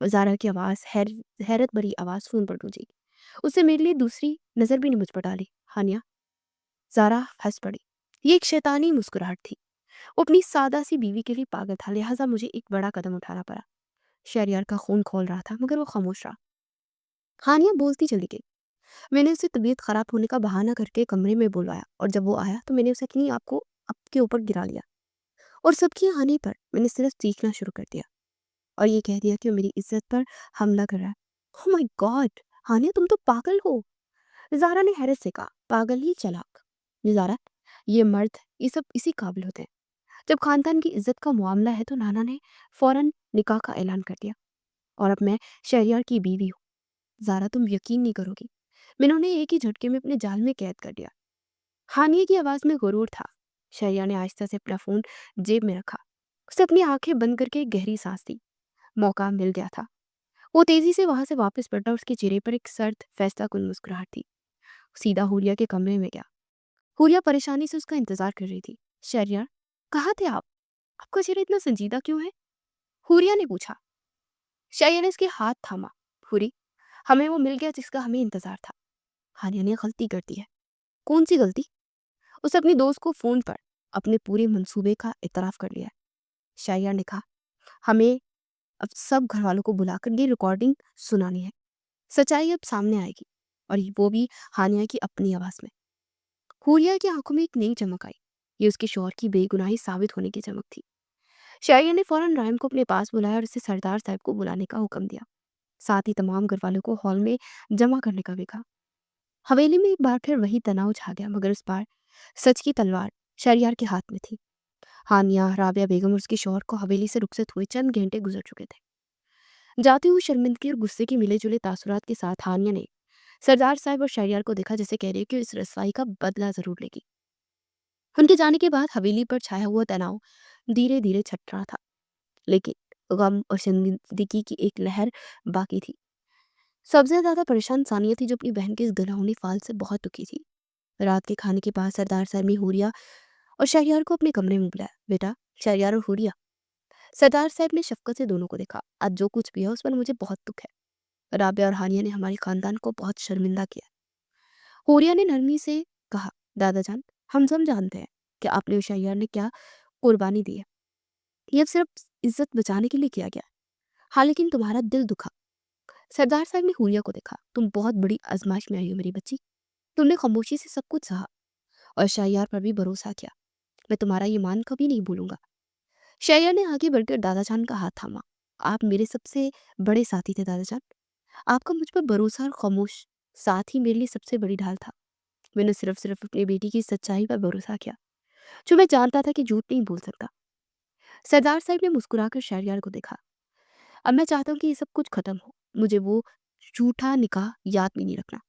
जारा की आवाज हैरत भरी आवाज फोन पर गूंजी। उससे मेरे लिए दूसरी नजर भी नहीं मुझ पर डाली। हानिया, जारा हंस पड़ी। ये एक शैतानी मुस्कुराहट थी। वो अपनी सादा सी बीवी के लिए पागल था, लिहाजा मुझे एक बड़ा कदम उठाना पड़ा। शहरयार का खून खोल रहा था, मगर वो खामोश रहा। हानिया बोलती चली गई। मैंने उसे तबीयत खराब होने का बहाना करके कमरे में बुलवाया, और जब वो आया तो मैंने उसे अपनी आपको आपके ऊपर गिरा लिया, और सबके आने पर मैंने सिर्फ चीखना शुरू कर दिया और ये कह दिया कि वो मेरी इज्जत पर हमला कर रहा है। ओह माय गॉड, हानिया तुम तो पागल हो, जारा ने हैरत से कहा। पागल ही चालाक। जारा, ये मर्द ये सब इसी काबिल होते हैं। जब खानदान की इज्जत का मामला है तो नाना ने फौरन निकाह का ऐलान कर दिया, और अब मैं शहरयार की बीवी हूँ। जारा, तुम यकीन नहीं करोगी, मैंने उन्हें एक ही झटके में अपने जाल में कैद कर दिया। हानिया की आवाज में गुरूर था। शहरयार ने आहिस्ता से अपना फोन जेब में रखा। उसे अपनी आंखें बंद करके एक गहरी सांस ली। मौका मिल गया था। वो तेजी से वहां से वापस पलटा। उसके चेहरे पर एक सर्द फैसला कुन मुस्कुराहट थी। सीधा हुरिया के कमरे में गया। हुरिया परेशानी से उसका इंतजार कर रही थी। शहरयार, कहाँ थे आप? आपका चेहरा इतना संजीदा क्यों है? हुरिया ने पूछा। शहरयार ने उसके हाथ थामा। हुरी, हमें वो मिल गया जिसका हमें इंतजार था। हानिया ने गलती कर दी है। कौन सी गलती? उसने अपनी दोस्त को फोन पर अपने पूरे मंसूबे का इतराफ कर लिया है। शहरयार ने कहा, हमें अब सब घर वालों को बुलाकर ये रिकॉर्डिंग सुनानी है। सच्चाई अब सामने आएगी, और वो भी हानिया की अपनी आवाज में। हुरिया की आंखों में एक नई चमक आई। ये उसके शौहर की बेगुनाही साबित होने की चमक थी। शायरिया ने फौरन रायम को अपने पास बुलाया और उसे सरदार साहब को बुलाने का हुक्म दिया। साथ ही तमाम घर वालों को हॉल में जमा करने का भी कहा। हवेली में एक बार फिर वही तनाव छा गया, मगर इस बार सच की तलवार शहरयार के हाथ में थी। हानिया, राबिया बेगम और उसके शौहर को हवेली से रुखसत हुए चंद घंटे गुजर चुके थे। जाती हुई शर्मिंदगी और गुस्से के मिले जुले तासुरात के साथ हानिया ने सरदार साहब और शहरयार को देखा, जैसे कह रही कि इस रसवाई का बदला जरूर लेगी। उनके जाने के बाद हवेली पर छाया हुआ तनाव धीरे धीरे छट रहा था, लेकिन गम और शर्मिंदगी की एक लहर बाकी थी। सबसे ज्यादा परेशान सानिया थी, जो अपनी बहन के इस घिनौने फाल से बहुत दुखी थी। रात के खाने के बाद सरदार साहब ने हुरिया और शहरयार को अपने कमरे में बुलाया। बेटा, शहरयार और हुरिया। सरदार साहब ने शफकत से दोनों को देखा। आज जो कुछ भी है उस पर मुझे बहुत दुख है। राबिया और हानिया ने हमारे खानदान को बहुत शर्मिंदा किया। हुरिया ने नरमी से कहा, दादा जान, हम सब जानते हैं कि आपने और शहरयार ने क्या कुर्बानी दी है। ये अब सिर्फ इज्जत बचाने के लिए किया गया। हाँ, लेकिन तुम्हारा दिल दुखा। सरदार साहब ने हुरिया को देखा। तुम बहुत बड़ी आजमाइश में आई हो मेरी बच्ची। तुमने खामोशी से सब कुछ सहा और शहरयार पर भी भरोसा किया। मैं तुम्हारा ये मान कभी नहीं भूलूंगा। शहरयार ने आगे बढ़कर दादा जान का हाथ थामा। आप मेरे सबसे बड़े साथी थे दादा जान। आपका मुझ पर भरोसा और खामोश साथ ही मेरे लिए सबसे बड़ी ढाल था। मैंने सिर्फ सिर्फ अपनी बेटी की सच्चाई पर भरोसा किया, जो मैं जानता था कि झूठ नहीं बोल सकता। सरदार साहब ने मुस्कुराकर शहरयार को देखा। अब मैं चाहता हूँ कि ये सब कुछ खत्म हो। मुझे वो झूठा निकाह याद भी नहीं रखना।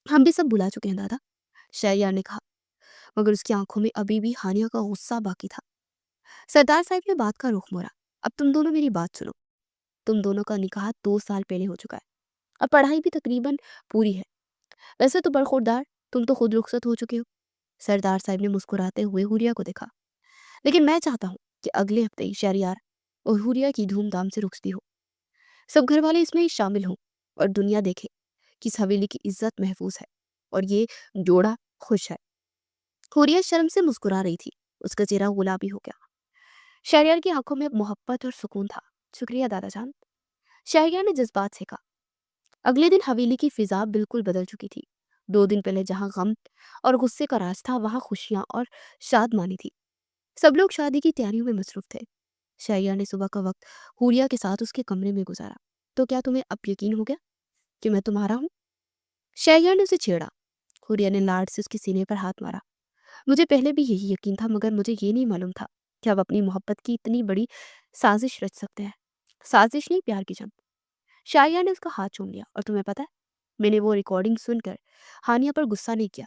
हम भी सब भुला चुके हैं दादा, शहरयार ने कहा, मगर उसकी आंखों में अभी भी हानिया का गुस्सा बाकी था। सरदार साहब ने बात का रुख मोड़ा। अब तुम दोनों मेरी बात सुनो। तुम दोनों का निकाह 2 साल पहले हो चुका है। अब पढ़ाई भी तकरीबन पूरी है। वैसे तो बरखुरदार, तुम तो खुद रुखसत हो चुके हो। सरदार साहब ने मुस्कुराते हुए हुरिया को देखा। लेकिन मैं चाहता हूँ कि अगले हफ्ते ही शहरयार और हुरिया की धूमधाम से रुखसती हो। सब घर वाले इसमें शामिल हों और दुनिया देखे कि इस हवेली की इज्जत महफूज है और ये जोड़ा खुश है। हुरिया शर्म से मुस्कुरा रही थी। उसका चेहरा गुलाबी हो गया। शहरयार की आंखों में मोहब्बत और सुकून था। शुक्रिया दादा जान, शहरयार ने जज्बात से कहा। अगले दिन हवेली की फिजा बिल्कुल बदल चुकी थी। 2 दिन पहले जहां गम और गुस्से का राज था, वहां खुशियां और शादमानी थी। सब लोग शादी की तैयारियों में मसरूफ थे। शहरयार ने सुबह का वक्त हुरिया के साथ उसके कमरे में गुजारा। तो क्या तुम्हें अब यकीन हो गया कि मैं तुम्हारा हूँ? शहरयार ने उसे छेड़ा। हुरिया ने लाड से उसके सीने पर हाथ मारा। मुझे पहले भी यही यकीन था, मगर मुझे ये नहीं मालूम था कि आप अपनी मोहब्बत की इतनी बड़ी साजिश रच सकते हैं। साजिश नहीं, प्यार की जंग। शाहिया ने उसका हाथ चूम लिया। और तुम्हें पता है, मैंने वो रिकॉर्डिंग सुनकर हानिया पर गुस्सा नहीं किया,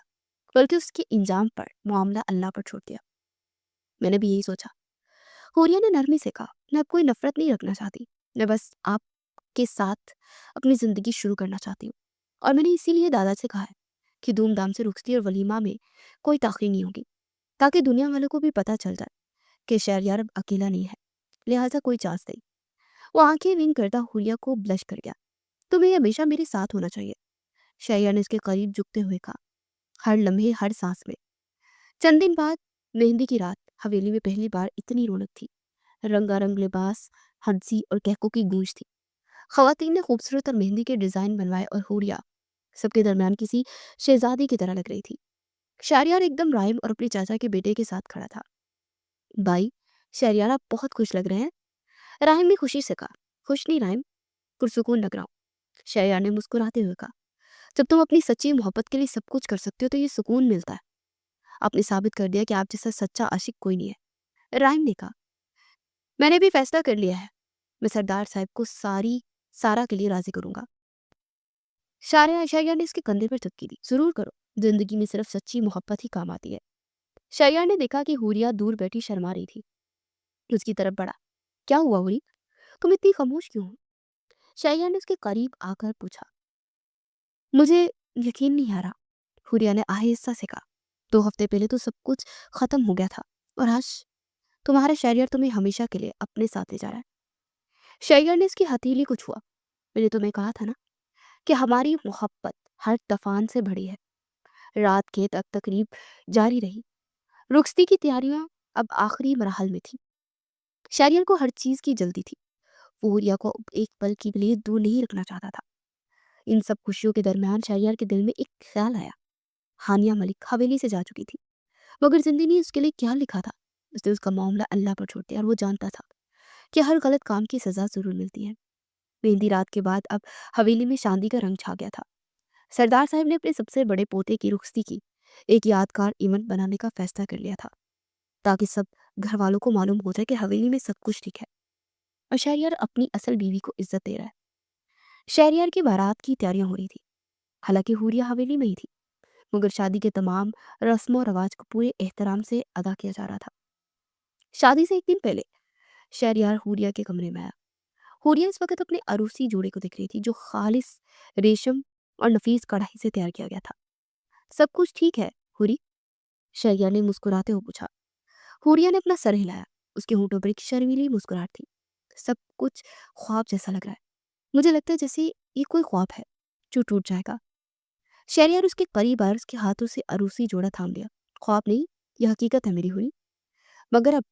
बल्कि उसके इंजाम पर मामला अल्लाह पर छोड़ दिया। मैंने भी यही सोचा। हुरिया ने नरमी से कहा, मैं अब कोई नफरत नहीं रखना चाहती। मैं बस आपके साथ अपनी जिंदगी शुरू करना चाहती हूँ। और मैंने इसीलिए दादा से कहा है कि धूमधाम से रुखसती और वलीमा में कोई ताख़ीर नहीं होगी, ताकि दुनिया वालों को भी पता चल जाए कि शहरयार अब अकेला नहीं है। लिहाजा कोई चांस नहीं। वो आंखें विंग करता हुरिया को ब्लश कर गया। तुम्हें हमेशा मेरे साथ होना चाहिए, शहरयार ने इसके करीब झुकते हुए कहा, हर लम्हे, हर सांस में। चंद दिन बाद मेहंदी की रात हवेली में पहली बार इतनी रौनक थी। रंगारंग लिबास, हंसी और कहकों की गूंज थी। खवातीन ने खूबसूरत और मेहंदी के डिजाइन बनवाए और हुरिया सबके दरमियान किसी शहजादी की तरह लग रही थी। शहरयार एकदम राइम और अपने चाचा के बेटे के साथ खड़ा था। भाई, शहरयार आप बहुत खुश लग रहे हैं, राहिम ने खुशी से कहा। खुश नहीं राहिम, पुरसुकून लग रहा हूँ, शहरयार ने मुस्कुराते हुए कहा। जब तुम अपनी सच्ची मोहब्बत के लिए सब कुछ कर सकते हो तो ये सुकून मिलता है। आपने साबित कर दिया कि आप जैसा सच्चा आशिक कोई नहीं है, राहिम ने कहा। मैंने भी फैसला कर लिया है, मैं सरदार साहब को सारा के लिए राजी करूंगा। शहरयार ने इसके कंधे पर चुटकी दी। जरूर करो, जिंदगी में सिर्फ सच्ची मोहब्बत ही काम आती है। शहरयार ने देखा कि हुरिया दूर बैठी शर्मा रही थी। उसकी तरफ बढ़ा। क्या हुआ हुरी, तुम इतनी खामोश क्यों हो? शहरयार ने उसके करीब आकर पूछा। मुझे यकीन नहीं आ रहा, हुरिया ने आहिस्ता से कहा। 2 हफ्ते पहले तो सब कुछ खत्म हो गया था, और आज तुम्हारा शहरयार तुम्हें हमेशा के लिए अपने साथ ले जा रहा है। शहरयार ने उसकी हथेली को छुआ। मैंने तुम्हें कहा था ना कि हमारी मोहब्बत हर तूफान से बड़ी है। रात के तक तकरीब जारी रही। रुखसती की तैयारियां अब आखिरी मरहल में थी। शहरयार को हर चीज की जल्दी थी। वो हुरिया को अब एक पल के लिए दूर नहीं रखना चाहता था। इन सब खुशियों के दरमियान शहरयार के दिल में एक ख्याल आया। हानिया मलिक हवेली से जा चुकी थी, मगर जिंदगी ने उसके लिए क्या लिखा था? उसने उसका मामला अल्लाह पर छोड़ दिया, और वो जानता था कि हर गलत काम की सजा जरूर मिलती है। मेहंदी रात के बाद अब हवेली में शांति का रंग छा गया था। सरदार साहब ने अपने सबसे बड़े पोते की रुखसती की एक यादगार इवेंट बनाने का फैसला कर लिया था, ताकि सब घर वालों को मालूम हो जाए कि हवेली में सब कुछ ठीक है और शहरयार अपनी असल बीवी को इज्जत दे रहा है। शहरयार की बारात की तैयारियां हो रही थी। हालांकि हुरिया हवेली में ही थी, मगर शादी के तमाम रस्म और रवाज को पूरे एहतराम से अदा किया जा रहा था। शादी से एक दिन पहले शहरयार हुरिया के कमरे में आया। हुरिया इस वक्त अपने अरूसी जोड़े को देख रही थी, जो खालिस रेशम और नफीस कढ़ाई से तैयार किया गया था। सब कुछ ठीक है हुरी, शहरयार ने मुस्कुराते हुए पूछा। हुरिया ने अपना सर हिलाया। उसके होंठों पर एक शर्मीली मुस्कुराहट थी। सब कुछ ख्वाब जैसा लग रहा है। मुझे लगता है जैसे ये कोई ख्वाब है जो टूट जाएगा। शहरयार उसके करीब आकर उसके हाथों से अरूसी जोड़ा थाम लिया। ख्वाब नहीं, यह हकीकत है मेरी हुरी, मगर अब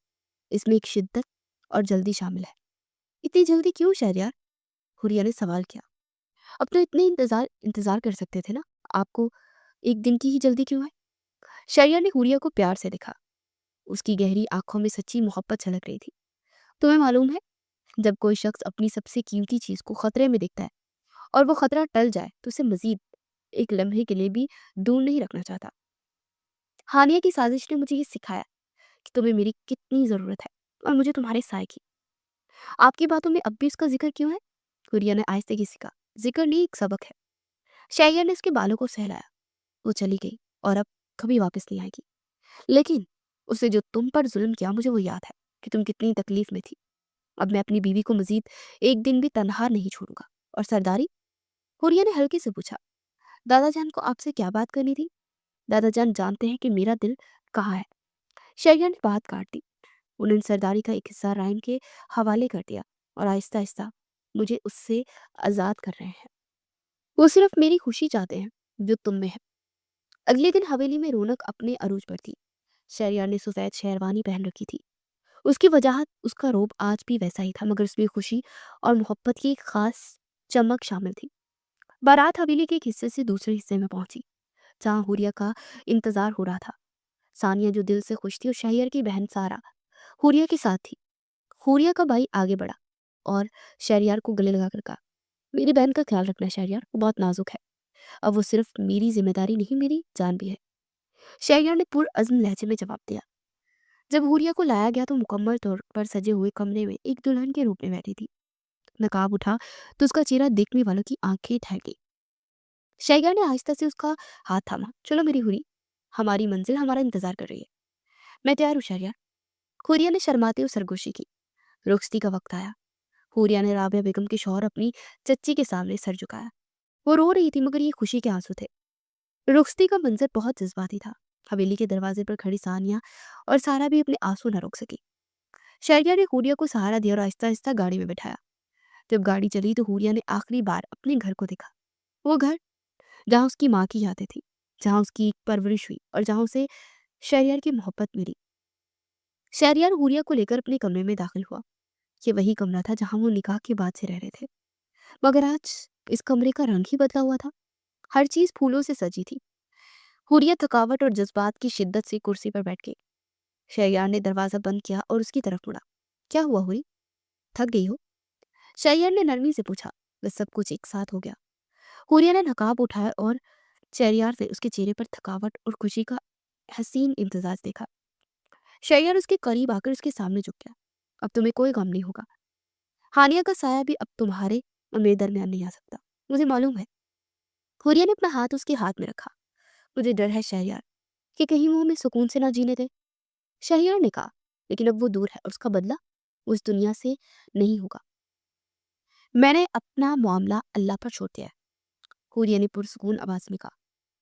इसमें एक शिद्दत और जल्दी शामिल है। इतनी जल्दी क्यों शहरयार? हुरिया ने सवाल किया। अब तो इतने इंतजार इंतजार कर सकते थे ना, आपको एक दिन की ही जल्दी क्यों है? शहरयार ने हुरिया को प्यार से देखा। उसकी गहरी आंखों में सच्ची मोहब्बत झलक रही थी। तुम्हें मालूम है, जब कोई शख्स अपनी सबसे कीमती चीज को खतरे में देखता है और वो खतरा टल जाए, तो उसे मजीद एक लम्हे के लिए भी दूर नहीं रखना चाहता। हानिया की साजिश ने मुझे ये सिखाया कि तुम्हें मेरी कितनी जरूरत है और मुझे तुम्हारे साय की। आपकी बातों में अब भी उसका जिक्र क्यों है? हुरिया ने आहिस्ते से कहा। जिक्र नहीं, एक सबक है। शहरियार ने उसके बालों को सहलाया। वो चली गई और अब कभी वापस नहीं आएगी। लेकिन उसे जो तुम पर जुल्म किया मुझे वो याद है कि तुम कितनी तकलीफ में थी। अब मैं अपनी बीवी को मजीद एक दिन भी तनहा नहीं छोड़ूंगा। और सरदारी? हुरिया ने हल्के से पूछा। दादा जान को आपसे क्या बात करनी थी? दादा जान जानते हैं कि मेरा दिल कहाँ है। शहरियार ने बात काट दी। उन्होंने सरदारी का एक हिस्सा रायन के हवाले कर दिया और आहिस्ता आहिस्ता मुझे उससे आज़ाद कर रहे हैं। वो सिर्फ मेरी खुशी चाहते हैं जो तुम में है। अगले दिन हवेली में रौनक अपने अरूज पर थी। शहरियार ने सफेद शेरवानी पहन रखी थी। उसकी वजाहत उसका रोब आज भी वैसा ही था, मगर उसमें खुशी और मोहब्बत की एक खास चमक शामिल थी। बारात हवेली के एक हिस्से से दूसरे हिस्से में पहुंची, जहां हुरिया का इंतजार हो रहा था। सानिया जो दिल से खुश थी और शहरियार की बहन सारा हुरिया के साथ थी। हुरिया का भाई आगे बढ़ा और शहरियार को गले लगाकर कहा, मेरी बहन का ख्याल रखना शहरियार, वो बहुत नाजुक है। अब वो सिर्फ मेरी जिम्मेदारी नहीं, मेरी जान भी है। शहरियार ने पुरअज़्म लहजे में जवाब दिया। जब हुरिया को लाया गया तो मुकम्मल तौर पर सजे हुए कमरे में एक दुल्हन के रूप में बैठी थी। नकाब उठा तो उसका चेहरा देखने वालों की आंखें ठहर गई। शहरियार ने आहिस्ता से उसका हाथ थामा। चलो मेरी हुरी, हमारी मंजिल हमारा इंतजार कर रही है। मैं तैयार हूँ शहरियार। हुरिया ने शर्माते हुए सरगोशी की। रुखसती का वक्त आया। हुरिया ने राबिया बेगम के शौहर अपनी चच्ची के सामने सर झुकाया। वो रो रही थी, मगर ये खुशी के आंसू थे। रुखसती का मंजर बहुत जज्बाती था। हवेली के दरवाजे पर खड़ी सानिया और सारा भी अपने आंसू न रोक सकी। शहरिया ने हुरिया को सहारा दिया और आहिस्ता आहिस्ता गाड़ी में बिठाया। जब गाड़ी चली तो हुरिया ने आखिरी बार अपने घर को देखा। वो घर जहाँ उसकी माँ की यादें थी, जहाँ उसकी परवरिश हुई और जहाँ उसे शहरियार की मोहब्बत मिली। शहरियार हुरिया को लेकर अपने कमरे में दाखिल हुआ। ये वही कमरा था जहाँ वो निकाह के बाद से रह रहे थे, मगर आज इस कमरे का रंग ही बदला हुआ था। हर चीज फूलों से सजी थी। हुरिया थकावट और जज्बात की शिद्दत से कुर्सी पर बैठ गई। शहरियार ने दरवाजा बंद किया और उसकी तरफ मुड़ा। क्या हुआ हुरी, थक गई हो? शहरियार ने नरमी से पूछा। बस सब कुछ एक साथ हो गया। हुरिया ने नकाब उठाया और शहरियार ने उसके चेहरे पर थकावट और खुशी का हसीन इम्तिजाज देखा। शहरियार उसके करीब आकर उसके सामने झुक गया। अब तुम्हें कोई गम नहीं होगा। हानिया का साया भी अब तुम्हारे और मेरे दरमियान नहीं आ सकता, मुझे मालूम है। हुरिया ने अपना हाथ उसके हाथ में रखा। मुझे डर है शहरियार कि कहीं वो हमें सुकून से ना जीने दे। शहरियार ने कहा, लेकिन अब वो दूर है और उसका बदला उस दुनिया से नहीं होगा। मैंने अपना मामला अल्लाह पर छोड़ दिया है। हुरिया ने पुरसुकून आवाज में कहा।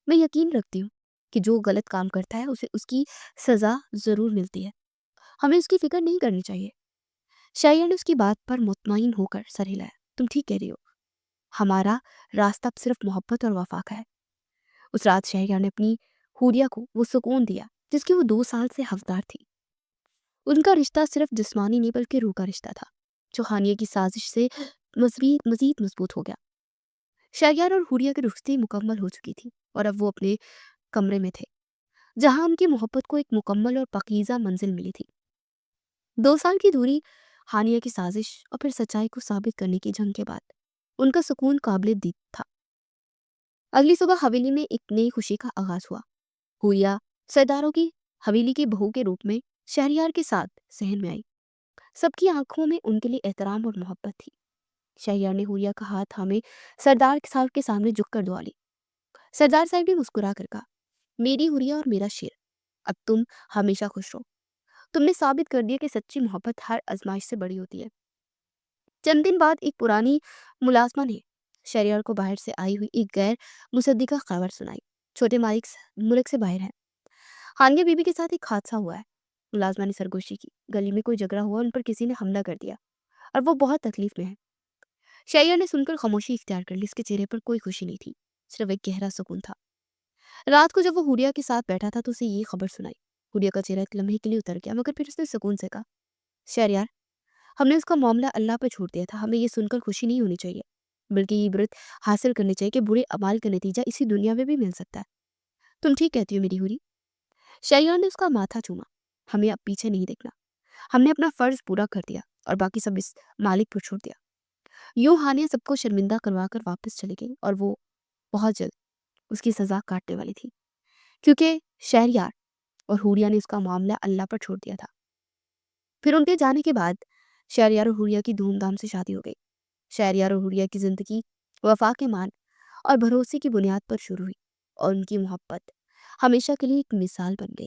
मैं यकीन रखती हूँ कि जो गलत काम करता है उसे उसकी सजा जरूर मिलती है। हमें उसकी फिक्र नहीं करनी चाहिए। शायर ने उसकी बात पर मुतमईन होकर सर हिलाया। तुम ठीक कह रही हो। हमारा रास्ता अब सिर्फ मोहब्बत और वफा का है। उस रात शहरियार ने अपनी हुरिया को वो सुकून दिया जिसकी वो 2 साल से हकदार थी। उनका रिश्ता सिर्फ जिस्मानी नहीं बल्कि रूह का रिश्ता था, जो हानिया की साजिश से मजीद मजीद मजबूत हो गया। शहरियार और हुरिया की रुखसती मुकम्मल हो चुकी थी और अब वो अपने कमरे में थे, जहां उनकी मोहब्बत को एक मुकम्मल और पकीज़ा मंजिल मिली थी। 2 साल की दूरी, हानिया की साजिश और फिर सच्चाई को साबित करने की जंग के बाद उनका सुकून काबिल दीद था। अगली सुबह हवेली में एक नई खुशी का आगाज हुआ। हुरिया सरदारों की हवेली की बहू के रूप में शहरियार के साथ सहन में आई। सबकी आंखों में उनके लिए एहतराम और मोहब्बत थी। शहरियार ने हुरिया का हाथ थामे सरदार साहब के सामने झुककर दुआ ली। सरदार साहब ने मुस्कुरा कर कहा, मेरी हुरिया और मेरा शेर, अब तुम हमेशा खुश रहो। तुमने साबित कर दिया कि सच्ची मोहब्बत हर आजमाइश से बड़ी होती है। चंद दिन बाद एक पुरानी मुलाजमा ने शहरियार को बाहर से आई हुई एक गैर मुसद्दिका खबर सुनाई। छोटे मालिक मुल्क से बाहर हैं। हानिया बीबी के साथ एक हादसा हुआ है। मुलाजमा ने सरगोशी की। गली में कोई झगड़ा हुआ, उन पर किसी ने हमला कर दिया और वो बहुत तकलीफ में है। शहरियार ने सुनकर खामोशी इख्तियार कर ली। इसके चेहरे पर कोई खुशी नहीं थी, सिर्फ एक गहरा सुकून था। रात को जब वो हुरिया के साथ बैठा था तो उसे ये खबर सुनाई। हुरिया का चेहरा एक लम्हे के लिए उतर गया, मगर फिर उसने सुकून से कहा, शहरियार, हमने उसका मामला अल्लाह पर छोड़ दिया था। हमें ये सुनकर खुशी नहीं होनी चाहिए, बल्कि ये इबरत हासिल करनी चाहिए कि बुरे अमाल का नतीजा इसी दुनिया में भी मिल सकता है। तुम ठीक कहती हो मेरी हुरी। शहरियार ने उसका माथा चूमा। हमें अब पीछे नहीं देखना। हमने अपना फर्ज पूरा कर दिया और बाकी सब इस मालिक पर छोड़ दिया। यूं हानिया सबको शर्मिंदा करवा कर वापस चली गई और वो बहुत जल्द उसकी सजा काटने वाली थी, क्योंकि शहरियार और हुरिया ने उसका मामला अल्लाह पर छोड़ दिया था। फिर उनके जाने के बाद शहरियार और हुरिया की धूमधाम से शादी हो गई। شہریار اور حوریہ کی زندگی وفا کے مان اور بھروسے کی بنیاد پر شروع ہوئی، اور ان کی محبت ہمیشہ کے لیے ایک مثال بن گئی۔